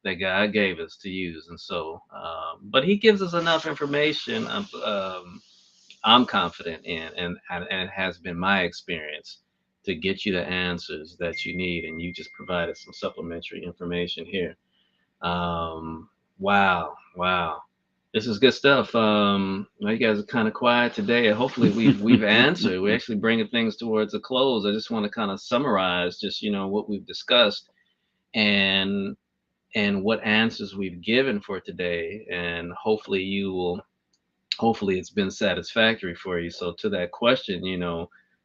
that God gave us to use, and so, but He gives us enough information. I'm confident in, and it has been my experience to get you the answers that you need, and you just provided some supplementary information here. Wow, wow. This is good stuff. Well, you guys are kind of quiet today. Hopefully, we've answered. We're actually bringing things towards a close. I just want to kind of summarize just what we've discussed and what answers we've given for today, and hopefully it's been satisfactory for you. So to that question,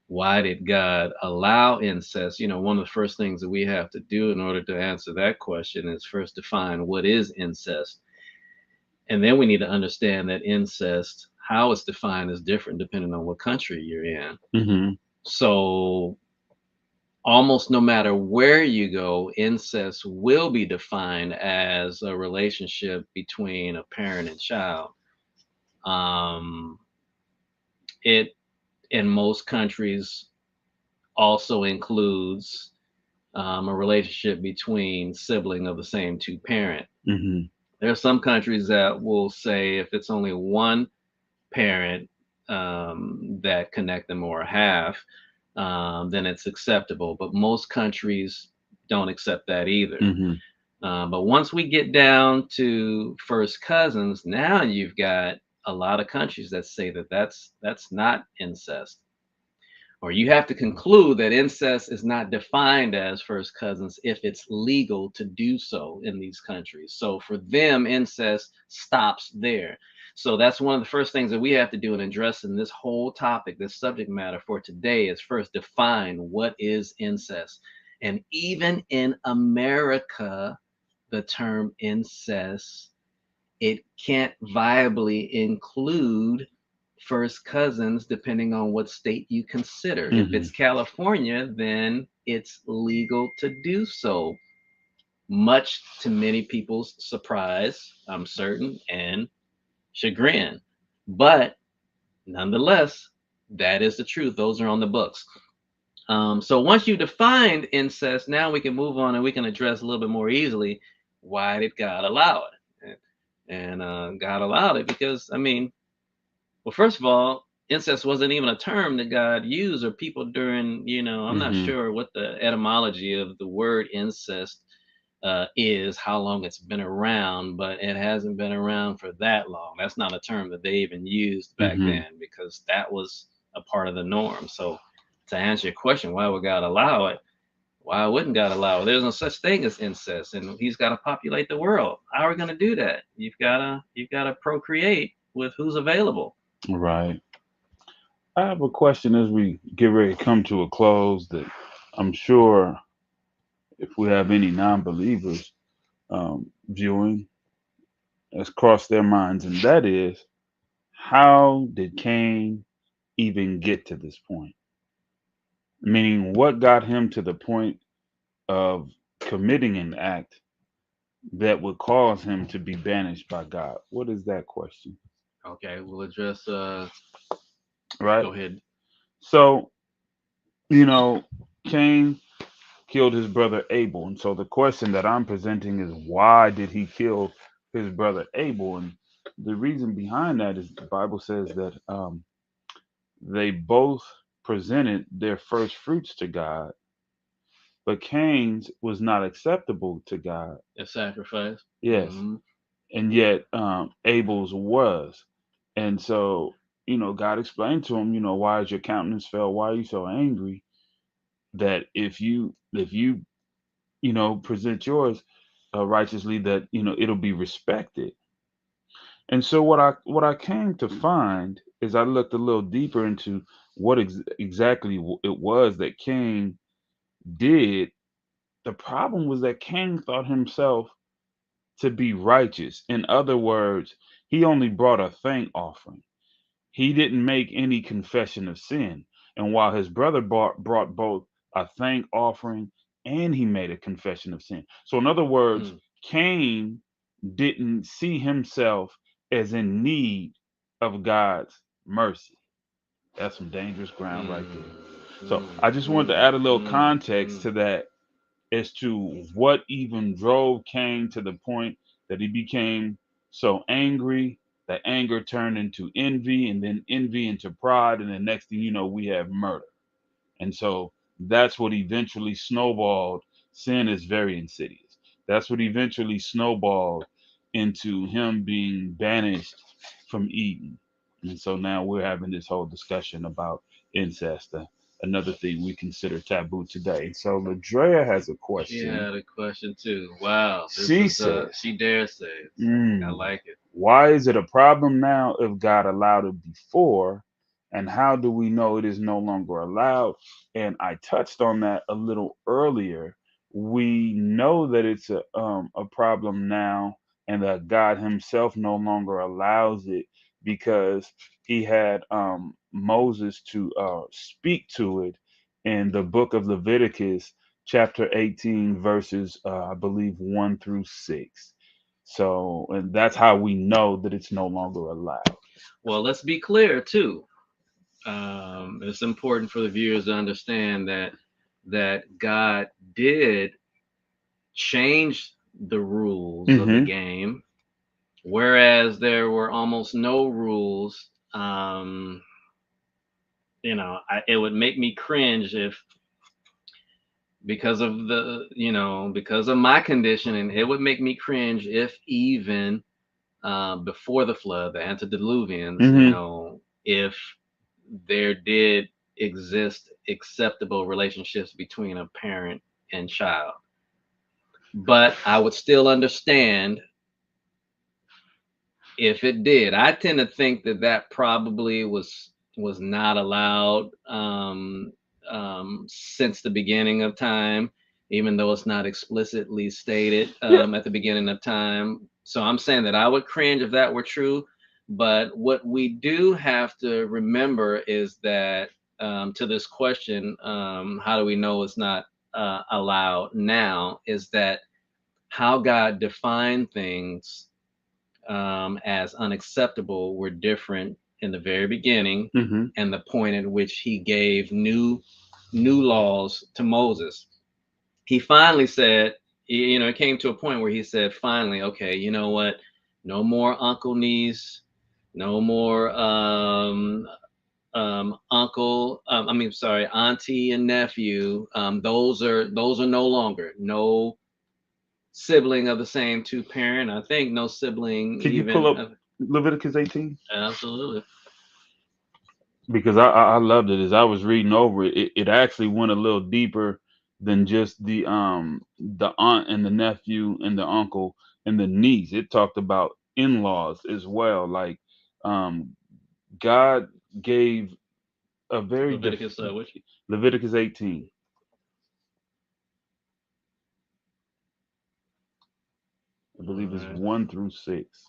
why did God allow incest? One of the first things that we have to do in order to answer that question is first define what is incest. And then we need to understand that incest, how it's defined, is different depending on what country you're in. Hmm. So almost no matter where you go, incest will be defined as a relationship between a parent and child. Um, it in most countries also includes a relationship between sibling of the same two parent. Hmm. There are some countries that will say if it's only one parent that connect them or a half, then it's acceptable. But most countries don't accept that either. Hmm. But once we get down to first cousins, now you've got a lot of countries that say that that's not incest, or you have to conclude that incest is not defined as first cousins if it's legal to do so in these countries. So for them, incest stops there. So that's one of the first things that we have to do in addressing this whole topic, this subject matter for today, is first define what is incest. And even in America, the term incest, it can't viably include first cousins, depending on what state you consider. If Hmm. it's California, then it's legal to do so, much to many people's surprise, I'm certain, and chagrin. But nonetheless, that is the truth. Those are on the books. So once you defined incest, now we can move on and we can address a little bit more easily why did God allow it? And God allowed it because, I mean, well, first of all, incest wasn't even a term that God used or people during, I'm not Hmm. sure what the etymology of the word incest is, how long it's been around, but it hasn't been around for that long. That's not a term that they even used back Hmm. then because that was a part of the norm. So, to answer your question, why would God allow it? Why wouldn't God allow it? There's no such thing as incest, and He's got to populate the world. How are we going to do that? You've got to procreate with who's available. Right. I have a question as we get ready to come to a close that I'm sure if we have any non-believers viewing has crossed their minds, and that is, how did Cain even get to this point? Meaning, what got him to the point of committing an act that would cause him to be banished by God? What is that question? Okay, we'll address. Right? Go ahead. So, you know, Cain killed his brother Abel. And so the question that I'm presenting is, why did he kill his brother Abel? And the reason behind that is the Bible says that they both presented their first fruits to God, but Cain's was not acceptable to God. A sacrifice. Yes. Hmm. And yet Abel's was. And so, God explained to him, why is your countenance fell? Why are you so angry? That if you present yours righteously, that it'll be respected. And so what I came to find is I looked a little deeper into what exactly it was that Cain did. The problem was that Cain thought himself to be righteous. In other words, he only brought a thank offering. He didn't make any confession of sin. And while his brother brought both a thank offering and he made a confession of sin. So, in other words, Mm, Cain didn't see himself as in need of God's mercy. That's some dangerous ground right mm, there. So, mm, I just wanted to mm, add a little mm, context mm. to that as to what even drove Cain to the point that he became so angry. That anger turned into envy, and then envy into pride, and then next thing you know, we have murder. And so that's what eventually snowballed. Sin is very insidious. That's what eventually snowballed into him being banished from Eden. And so now we're having this whole discussion about incest, another thing we consider taboo today. So Ladrea has a She question. had a question too. Wow, this She is says, she dare say it. I mm, like it. why is it a problem now if God allowed it before? And how do we know it is no longer allowed? And I touched on that a little earlier. We know that it's a problem now, and that God Himself no longer allows it because He had Moses to speak to it in the book of Leviticus, chapter 18, verses I believe 1 through 6. So, and that's how we know that it's no longer allowed. Well, let's be clear too. It's important for the viewers to understand that God did change the rules of the Mm-hmm. game, whereas there were almost no rules. It would make me cringe if, because of because of my condition, and it would make me cringe if even before the flood, the antediluvians, Mm-hmm. if there did exist acceptable relationships between a parent and child. But I would still understand if it did. I tend to think that probably was not allowed since the beginning of time, even though it's not explicitly stated Yeah. at the beginning of time. So I'm saying that I would cringe if that were true. But what we do have to remember is that to this question, how do we know it's not allowed now? Is that how God defined things as unacceptable were different in the very beginning, Hmm. and the point at which He gave new laws to Moses. He finally said, it came to a point where He said, finally, okay, you know what? No more uncle niece, no more uncle. I mean, sorry, auntie and nephew. Those are no longer no sibling of the same two parent. I think no sibling Can you pull even. up Leviticus 18? Absolutely. Because I loved it as I was reading over it. It actually went a little deeper than just the aunt and the nephew and the uncle and the niece. It talked about in-laws as well. Like um God gave a very Leviticus, which. Leviticus 18. I All believe it's right. 1 through 6.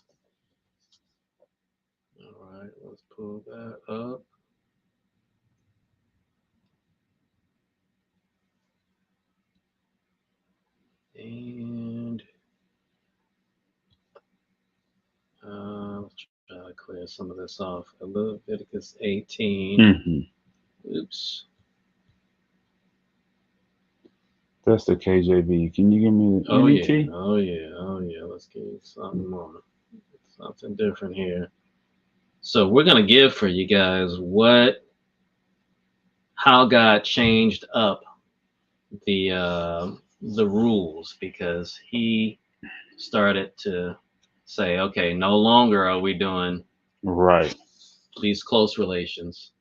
All right. Let's pull that up. And let's try to clear some of this off. Leviticus 18. Hmm. Oops. That's the KJV. Can you give me the Oh yeah. NET? Oh yeah. Oh yeah. Let's get something more. Something different here. So we're gonna give for you guys how God changed up the uh, the rules because He started to say, okay, no longer are we doing Right. these close relations.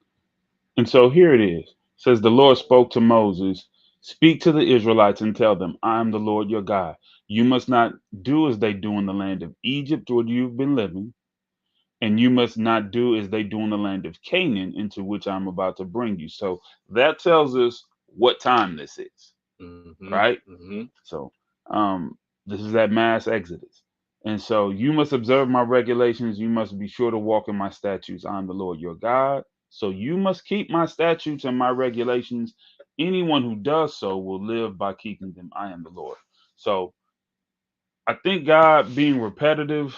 And so here it is. It says the Lord spoke to Moses, speak to the Israelites and tell them, I am the Lord your God. You must not do as they do in the land of Egypt where you've been living, and you must not do as they do in the land of Canaan into which I'm about to bring you. So that tells us what time this is, Mm-hmm. right? Mm-hmm. So this is that mass exodus. And so you must observe my regulations. You must be sure to walk in my statutes. I'm the Lord your God. So you must keep my statutes and my regulations. Anyone who does so will live by keeping them. I am the Lord. So I think God being repetitive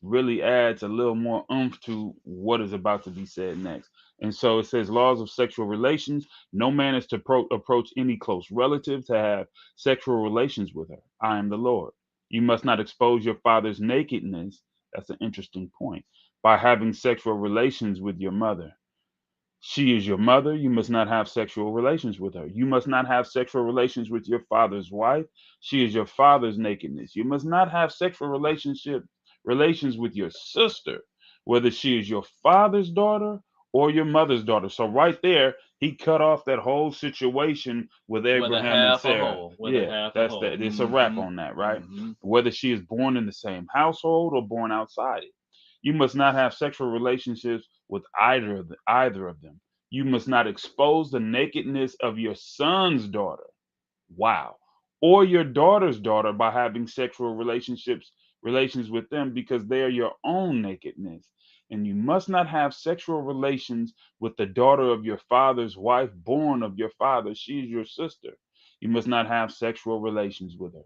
really adds a little more oomph to what is about to be said next. And so it says, laws of sexual relations. No man is to approach any close relative to have sexual relations with her. I am the Lord. You must not expose your father's nakedness. That's an interesting point. By having sexual relations with your mother. She is your mother. You must not have sexual relations with her. You must not have sexual relations with your father's wife. She is your father's nakedness. You must not have sexual relations with your sister, whether she is your father's daughter or your mother's daughter. So right there, he cut off that whole situation with With a Abraham and half a Sarah. hole. With a Yeah, half a that's hole. that. It's a wrap Mm-hmm. on that, right? Mm-hmm. Whether she is born in the same household or born outside it. You must not have sexual relationships with either of them. You must not expose the nakedness of your son's daughter. Wow. Or your daughter's daughter by having sexual relations with them because they are your own nakedness. And you must not have sexual relations with the daughter of your father's wife born of your father. She is your sister. You must not have sexual relations with her.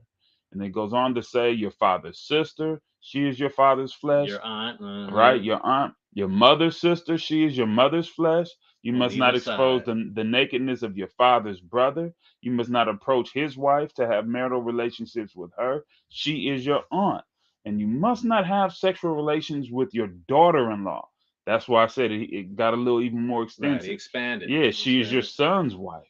And it goes on to say your father's sister, she is your father's flesh, Your aunt. right? Uh-huh. Your aunt, your mother's sister, she is your mother's flesh. You On must either not expose side. the nakedness of your father's brother. You must not approach his wife to have marital relationships with her. She is your aunt. And you must not have sexual relations with your daughter in law. That's why I said it got a little even more Right. He extensive. expanded. Yeah, He she is your expanded. son's wife.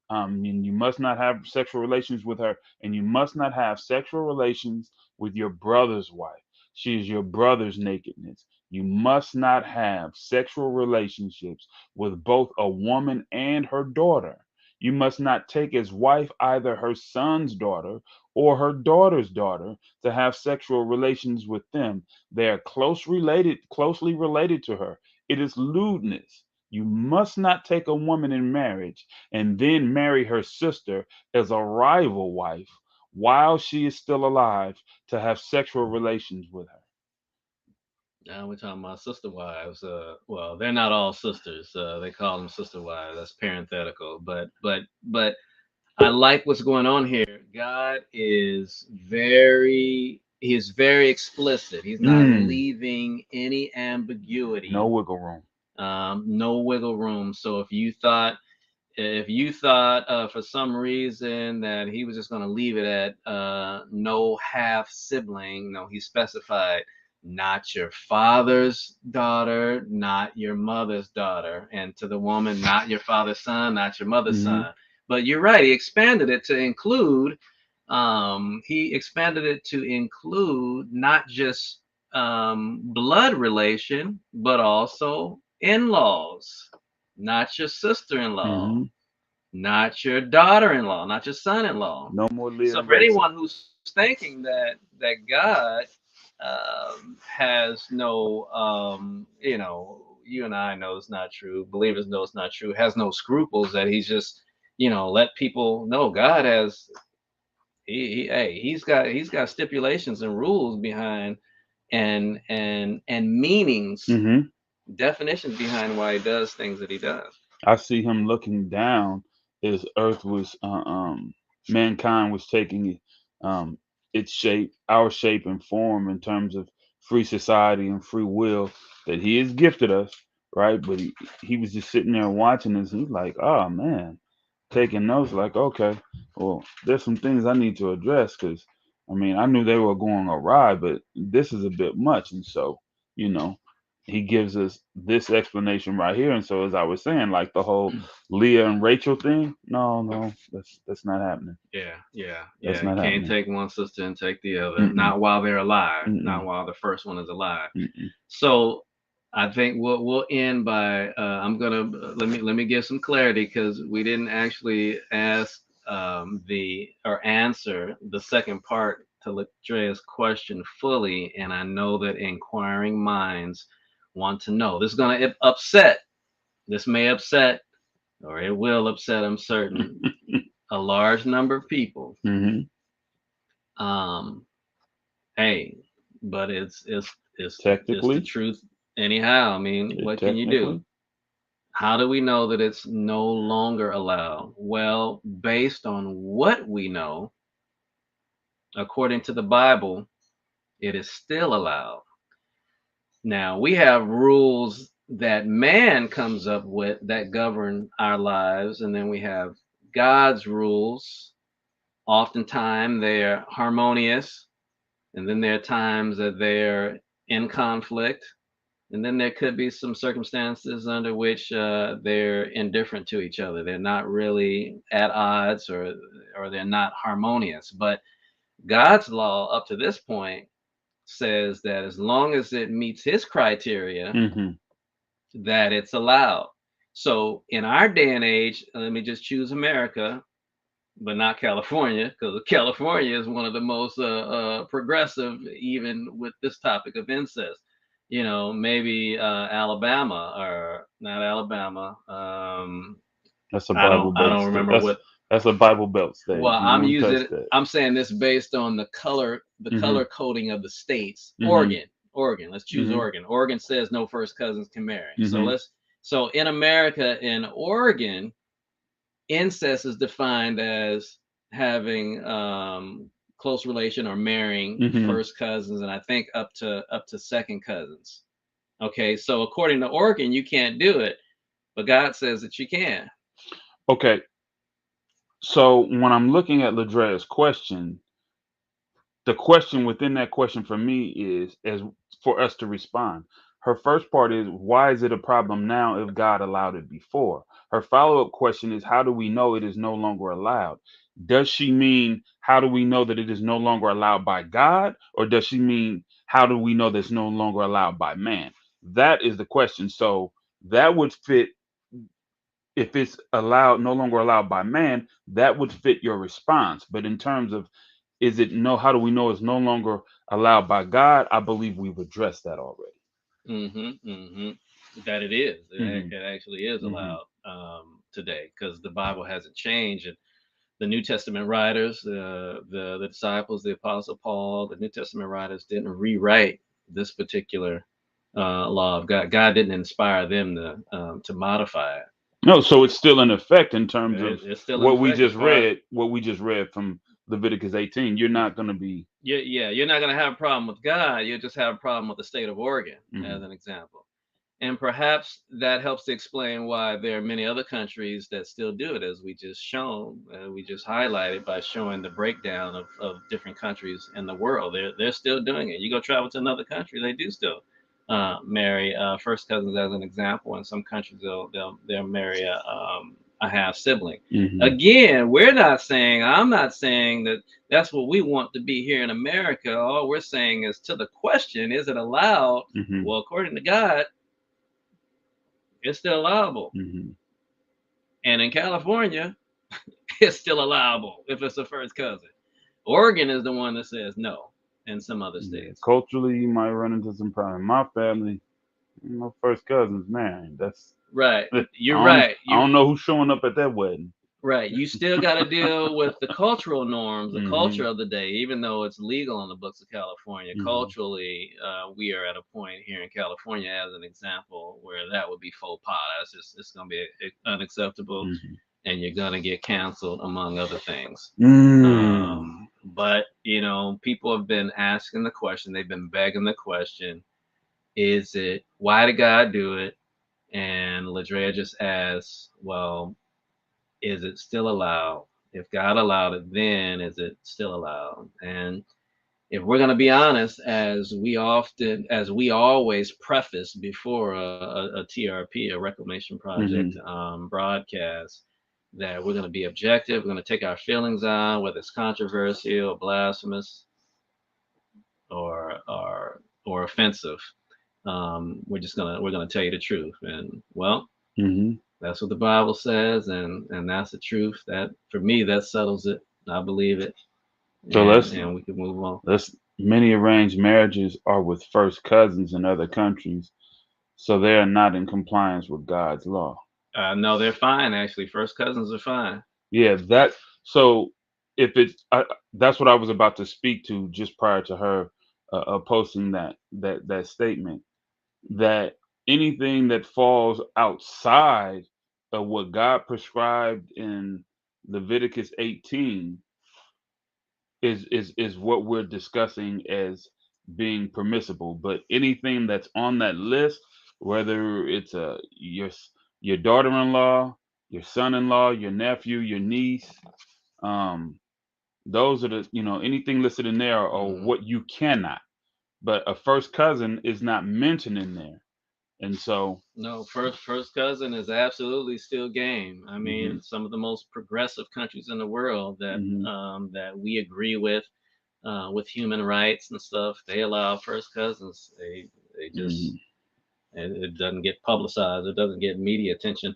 And you must not have sexual relations with her, and you must not have sexual relations with your brother's wife. She is your brother's nakedness. You must not have sexual relationships with both a woman and her daughter. You must not take as wife either her son's daughter or her daughter's daughter to have sexual relations with them. They are closely related to her. It is lewdness. You must not take a woman in marriage and then marry her sister as a rival wife while she is still alive to have sexual relations with her. Now we're talking about sister wives. Well, they're not all sisters. They call them sister wives. That's parenthetical. But I like what's going on here. God is very explicit. He's not Mm, leaving any no ambiguity, wiggle room. no wiggle room. So if you thought for some reason that he was just going to leave it at no half sibling, no, he specified not your father's daughter, not your mother's daughter, and to the woman, not your father's son, not your mother's Hmm. son. But you're right, he expanded it to include. He expanded it to include not just blood relation, but also in-laws, not your sister-in-law, Hmm. not your daughter-in-law, not your son-in-law. No more Leah So and for Rachel. anyone who's thinking that God has no, you and I know it's not true. Believers know it's not true. Has no scruples that he's just, let people know God has. Hey, he's got stipulations and rules behind and meanings, Hmm. definitions behind why he does things that he does. I see him looking down as Earth was, mankind was taking um, its shape, our shape and form in terms of free society and free will that he has gifted us, right? But he was just sitting there watching us. He's like, oh man, taking notes. Like, okay, well, there's some things I need to address because, I mean, I knew they were going awry, but this is a bit much, and so, you know, he gives us this explanation right here. And so, as I was saying, like the whole Leah and Rachel thing, no, no, that's not happening. Yeah. That's You not can't happening. take one sister and take the other. Mm-mm, Not while they're alive. mm-mm, Not while the first one is alive. mm-mm. So I think we'll end by I'm gonna let me give some clarity because we didn't actually ask the or answer the second part to Latrea's question fully, and I know that inquiring minds want to know. This is gonna upset. This may upset, or it will upset. I'm certain a large number of people. Hmm. Um, hey, but it's the Technically, truth anyhow. I mean, what can you do? technically, How do we know that it's no longer allowed? Well, based on what we know, according to the Bible, it is still allowed. Now, we have rules that man comes up with that govern our lives, and then we have God's rules. Oftentimes, they're harmonious, and then there are times that they're in conflict. And then there could be some circumstances under which they're indifferent to each other. They're not really at odds, or they're not harmonious. But God's law up to this point says that as long as it meets His criteria, hmm that it's allowed. So in our day and age, let me just choose America, but not California, because California is one of the most progressive, even with this topic of incest. Maybe Alabama, or not Alabama. that's a I don't Bible I Belt don't state. remember what. That's a Bible Belt state. Well, You don't want to touch I'm saying this based on the that. color coding of the states. Hmm. Oregon. Let's choose Hmm. Oregon. Oregon says no first cousins can marry. So Hmm. in America, in Oregon, incest is defined as having close relation or marrying Hmm. first cousins, and I think up to second cousins. Okay, so according to Oregon, you can't do it, but God says that you can. Okay, so when I'm looking at Ladrea's question, the question within that question for me is as for us to respond. Her first part is why is it a problem now if God allowed it before? Her follow-up question is how do we know it is no longer allowed? Does she mean how do we know that it is no longer allowed by God, or does she mean how do we know that it's no longer allowed by man? That is the question. So that would fit if it's allowed no longer allowed by man, that would fit your response. But in terms of is it no how do we know it's no longer allowed by God? I believe we've addressed that already. Mm-hmm. That it is. Hmm. It actually is Hmm. allowed today, because the Bible hasn't changed. And the New Testament writers, the disciples, the Apostle Paul, the New Testament writers didn't rewrite this particular law of God. God didn't inspire them to modify it. No, so it's still in effect in terms of It's still in what we effect as just far as read. What we just read from Leviticus 18. You're not going to be. yeah. You're not going to have a problem with God. You just have a problem with the state of Oregon, as Mhm. an example. And perhaps that helps to explain why there are many other countries that still do it, as we just shown, we just highlighted by showing the breakdown of different countries in the world. They're still doing it. You go travel to another country, they do still marry first cousins, as an example. In some countries, they'll marry a half sibling. Mhm. Again, I'm not saying that that's what we want to be here in America. All we're saying is, to the question, is it allowed? Mhm. Well, according to God, it's still allowable. Mhm. And in California, it's still allowable if it's a first cousin. Oregon is the one that says no, and some other Yeah. states. Culturally, you might run into some problem. My family, my first cousins, man. That's Right. I You're don't. right. I You don't know who's showing up at that wedding. right. You still got to deal with the cultural norms, the culture Mhm. of the day, even though it's legal in the books of California. Mhm. Culturally, we are at a point here in California, as an example, where that would be faux pas. That's just it's going to be unacceptable, Mhm. and you're going to get canceled, among other things. Mm. But people have been asking the question, they've been begging the question, is it, why did God do it? And Ladrea just asked, well, is it still allowed? If God allowed it, then is it still allowed? And if we're going to be honest, as we always preface before a TRP, a Reclamation Project Mhm. broadcast, that we're going to be objective, we're going to take our feelings on, whether it's controversial, blasphemous, or offensive. We're gonna tell you the truth, and well, Mhm. that's what the Bible says, and that's the truth. That, for me, that settles it. I believe it, So and we can move on. many arranged marriages are with first cousins in other countries, so they are not in compliance with God's law. No, they're fine, actually. First cousins are fine. Yeah, that so if it's that's what I was about to speak to just prior to her posting that statement, that anything that falls outside of what God prescribed in Leviticus 18 is what we're discussing as being permissible. But anything that's on that list, whether it's your daughter-in-law, your son-in-law, your nephew, your niece, um, those are the anything listed in there are Hmm. what you cannot. But a first cousin is not mentioned in there, and so. No, first cousin is absolutely still game. I Hmm. mean, some of the most progressive countries in the world Hmm. that we agree with human rights and stuff, they allow first cousins. They just, Hmm. it doesn't get publicized. It doesn't get media attention,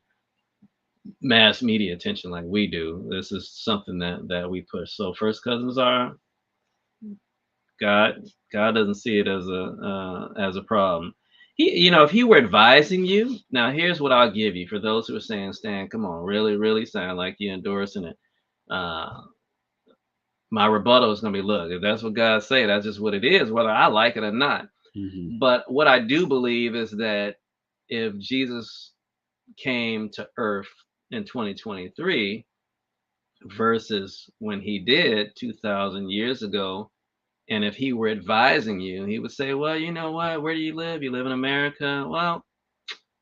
mass media attention, like we do. This is something that we push. So first cousins are, God. God doesn't see it as a problem. If he were advising you, now here's what I'll give you for those who are saying, Stan, come on, really, really sound like you're endorsing it. Uh, my rebuttal is gonna be, look, if that's what God say, that's just what it is, whether I like it or not. Hmm. But what I do believe is that if Jesus came to Earth in 2023 versus when he did 2,000 years ago, and if he were advising you, he would say, well, you know what? Where do you live? You live in America. Well,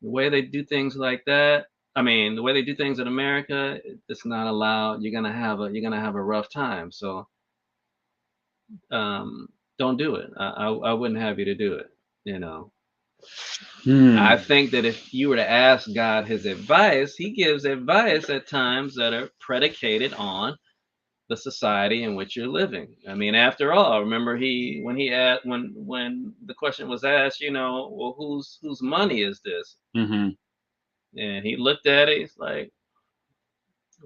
the way they do things like that, I mean, the way they do things in America, it's not allowed. You're gonna have a rough time. So um, don't do it. I wouldn't have you to do it. You know, I Hmm. think that if you were to ask God his advice, he gives advice at times that are predicated on the society in which you're living. I mean, after all, remember when the question was asked, well, whose money is this? Hmm. And he looked at it. He's like,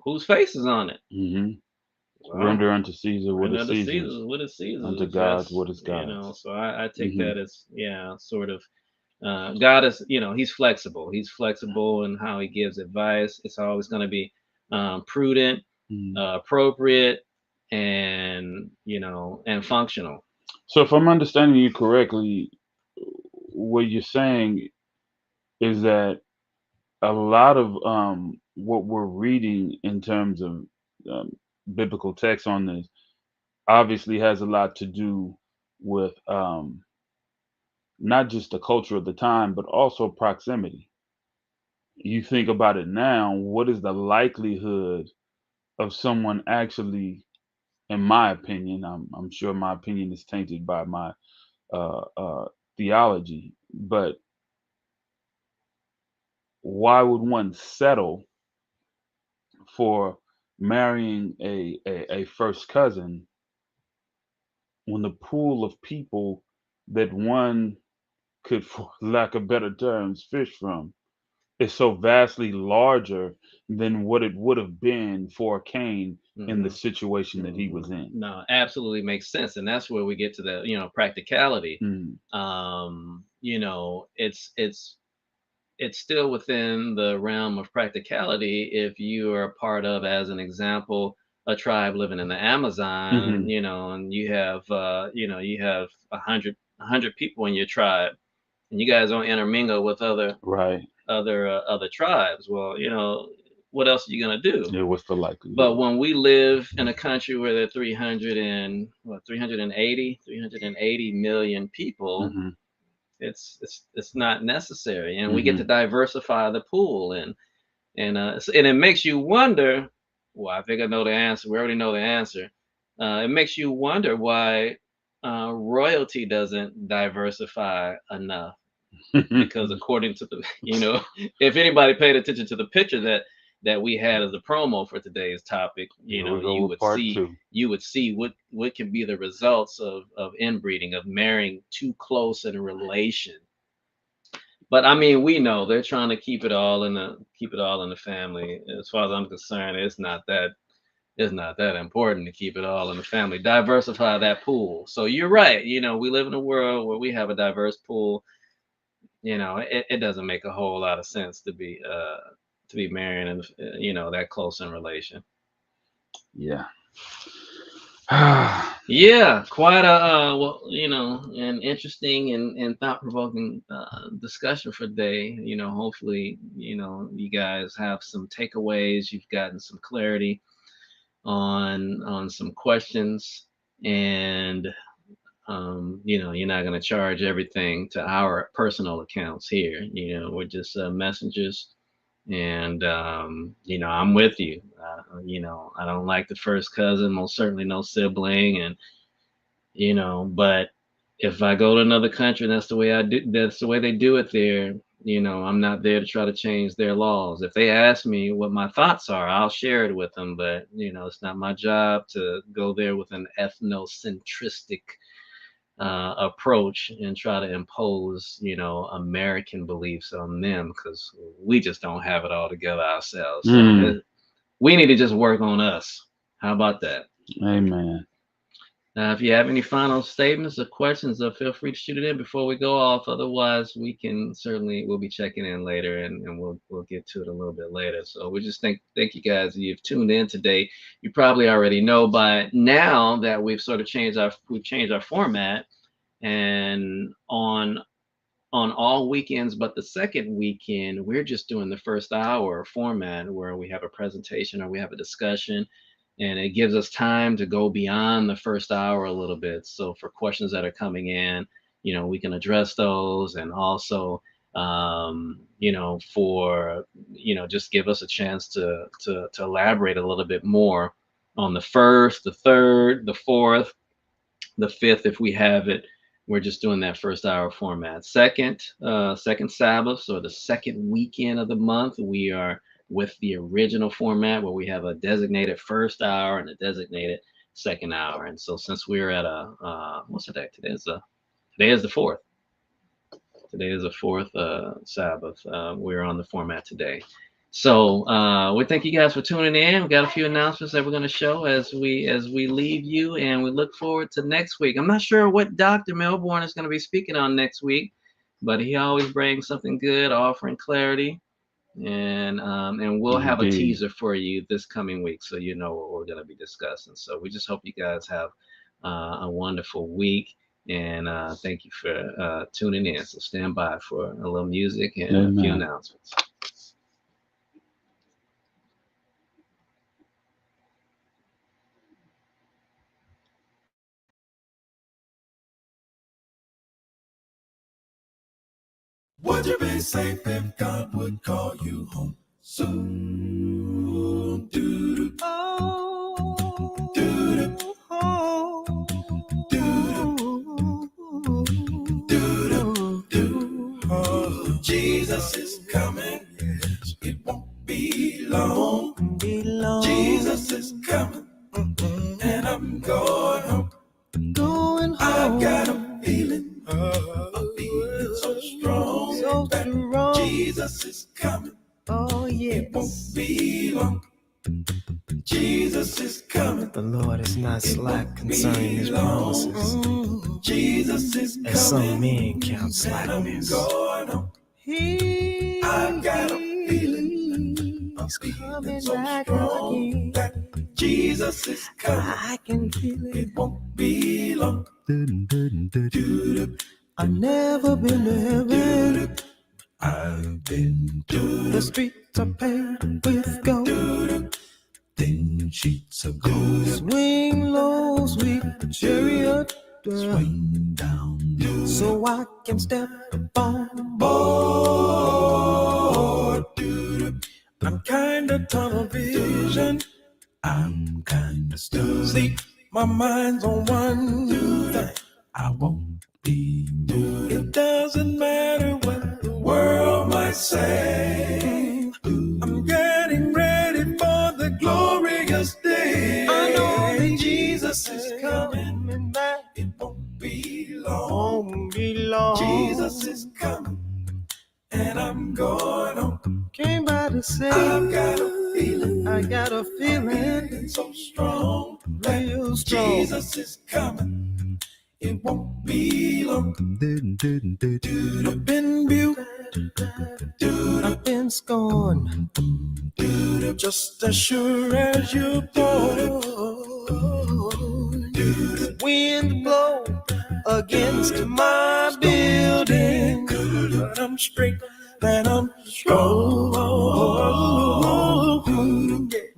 whose face is on it? Hmm. Well, Render unto Caesar what render is to Caesar's, Caesar what is unto Caesar's. God That's what is God's. so I take Hmm. that as, yeah, sort of. God is, he's flexible. He's flexible in how he gives advice. It's always going to be prudent, Hmm. appropriate, and functional. So if I'm understanding you correctly, what you're saying is that a lot of what we're reading in terms of um, biblical text on this obviously has a lot to do with not just the culture of the time, but also proximity. You think about it now, what is the likelihood of someone actually, in my opinion, I'm sure my opinion is tainted by my theology, but why would one settle for marrying a first cousin when the pool of people that one could, for lack of better terms, fish from is so vastly larger than what it would have been for Cain in the Hmm. situation that he Hmm. was in? No, absolutely makes sense, and that's where we get to the practicality. Mm, It's still within the realm of practicality if you are part of, as an example, a tribe living in the Amazon, hmm. and you have a hundred people in your tribe, and you guys don't intermingle with Right. other tribes. Well, what else are you gonna do? Yeah, what's the But likelihood? when we live in a country where there are 300 and what 380 million people, Hmm. it's not necessary, and we get to Hmm. diversify the pool, and it makes you wonder. Well, I think I know the answer. We already know the answer. It makes you wonder why royalty doesn't diversify enough, because according to the if anybody paid attention to the picture that we had as a promo for today's topic, Here we go you with would part see two. what can be the results of inbreeding, of marrying too close in a relation. But I mean, we know they're trying to keep it all in the family. As far as I'm concerned, it's not that important to keep it all in the family. Diversify that pool. So you're right. We live in a world where we have a diverse pool. It doesn't make a whole lot of sense to be marrying and that close in relation. Yeah. Yeah, quite a well, an interesting and thought-provoking discussion for today. Hopefully, you guys have some takeaways. You've gotten some clarity on some questions, and you're not going to charge everything to our personal accounts here. We're just messengers, and I'm with you. I don't like the first cousin, most certainly no sibling, and but if I go to another country, that's the way I do. That's the way they do it there. I'm not there to try to change their laws. If they ask me what my thoughts are, I'll share it with them. But it's not my job to go there with an ethnocentristic approach and try to impose, American beliefs on them, because we just don't have it all together ourselves. So Mm, we need to just work on us. How about that? amen. If you have any final statements or questions, feel free to shoot it in before we go off. Otherwise, we'll be checking in later, and we'll get to it a little bit later. So we just thank you guys that you've tuned in today. You probably already know by now that we've changed our format, and on all weekends but the second weekend, we're just doing the first hour format, where we have a presentation or we have a discussion, and it gives us time to go beyond the first hour a little bit. So for questions that are coming in, we can address those, and also, for just give us a chance to elaborate a little bit more on the first, the third, the fourth, the fifth, if we have it. We're just doing that first hour format. Second Sabbath, or the second weekend of the month, we are with the original format, where we have a designated first hour and a designated second hour. And so, since we're at what's today? Today is the fourth. Today is the fourth Sabbath. We're on the format today. So we thank you guys for tuning in. We got a few announcements that we're going to show as we leave you, and we look forward to next week. I'm not sure what Dr. Melbourne is going to be speaking on next week, but he always brings something good, offering clarity, and we'll have a Indeed. teaser for you this coming week, so you know what we're going to be discussing. So we just hope you guys have a wonderful week. And thank you for tuning in. So stand by for a little music and a few Amen. announcements. Would you be safe if God would call you home soon? Doo-doo. Oh, doo-doo. Oh, doo-doo. Doo-doo. Doo-doo. Oh, Jesus is coming. Yes, it won't be long. Jesus is coming, and I'm going home. I got a feeling so strong, that Jesus is coming. Oh yeah, it won't be long. Jesus is coming. The Lord is not slack concerning His promises. Jesus is coming. As some men count slackness. I've got a feeling He's coming so back again. That Jesus is coming. I can feel it. It won't be long. I've never been to heaven. I've been to the streets are paved with gold. Thin sheets of gold. Swing low, sweet chariot. Swing down low, so I can step on board. I'm kinda tunnel vision. I'm kinda stuck. See, my mind's on one thing. I won't be moved. It doesn't matter what the world might say. I'm getting ready for the glorious day. I know that Jesus is coming back. It won't be long. Won't be long. Jesus is coming, and I'm going home. Came by to say I've got a feeling. I got a feeling so strong, real strong. Jesus is coming. It won't be long. I've been built. I've been scorned. Just as sure as you're born. Wind blow against my building, but I'm straight and I'm strong.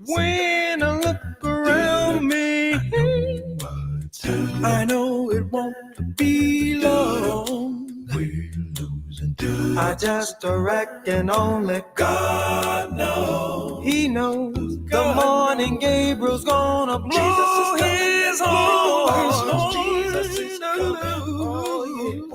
When I look around me, I know it won't be long. We're losing. I just reckon only God knows. He knows the morning Gabriel's gonna blow his horn. Jesus is coming.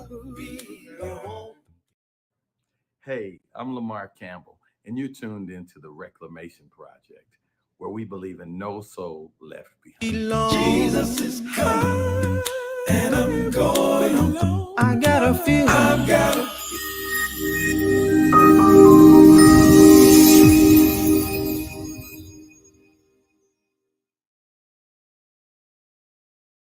Hey, I'm Lamar Campbell, and you're tuned into the Reclamation Project, where we believe in no soul left behind. Jesus is coming, and I'm going home. I got a feeling. I've got a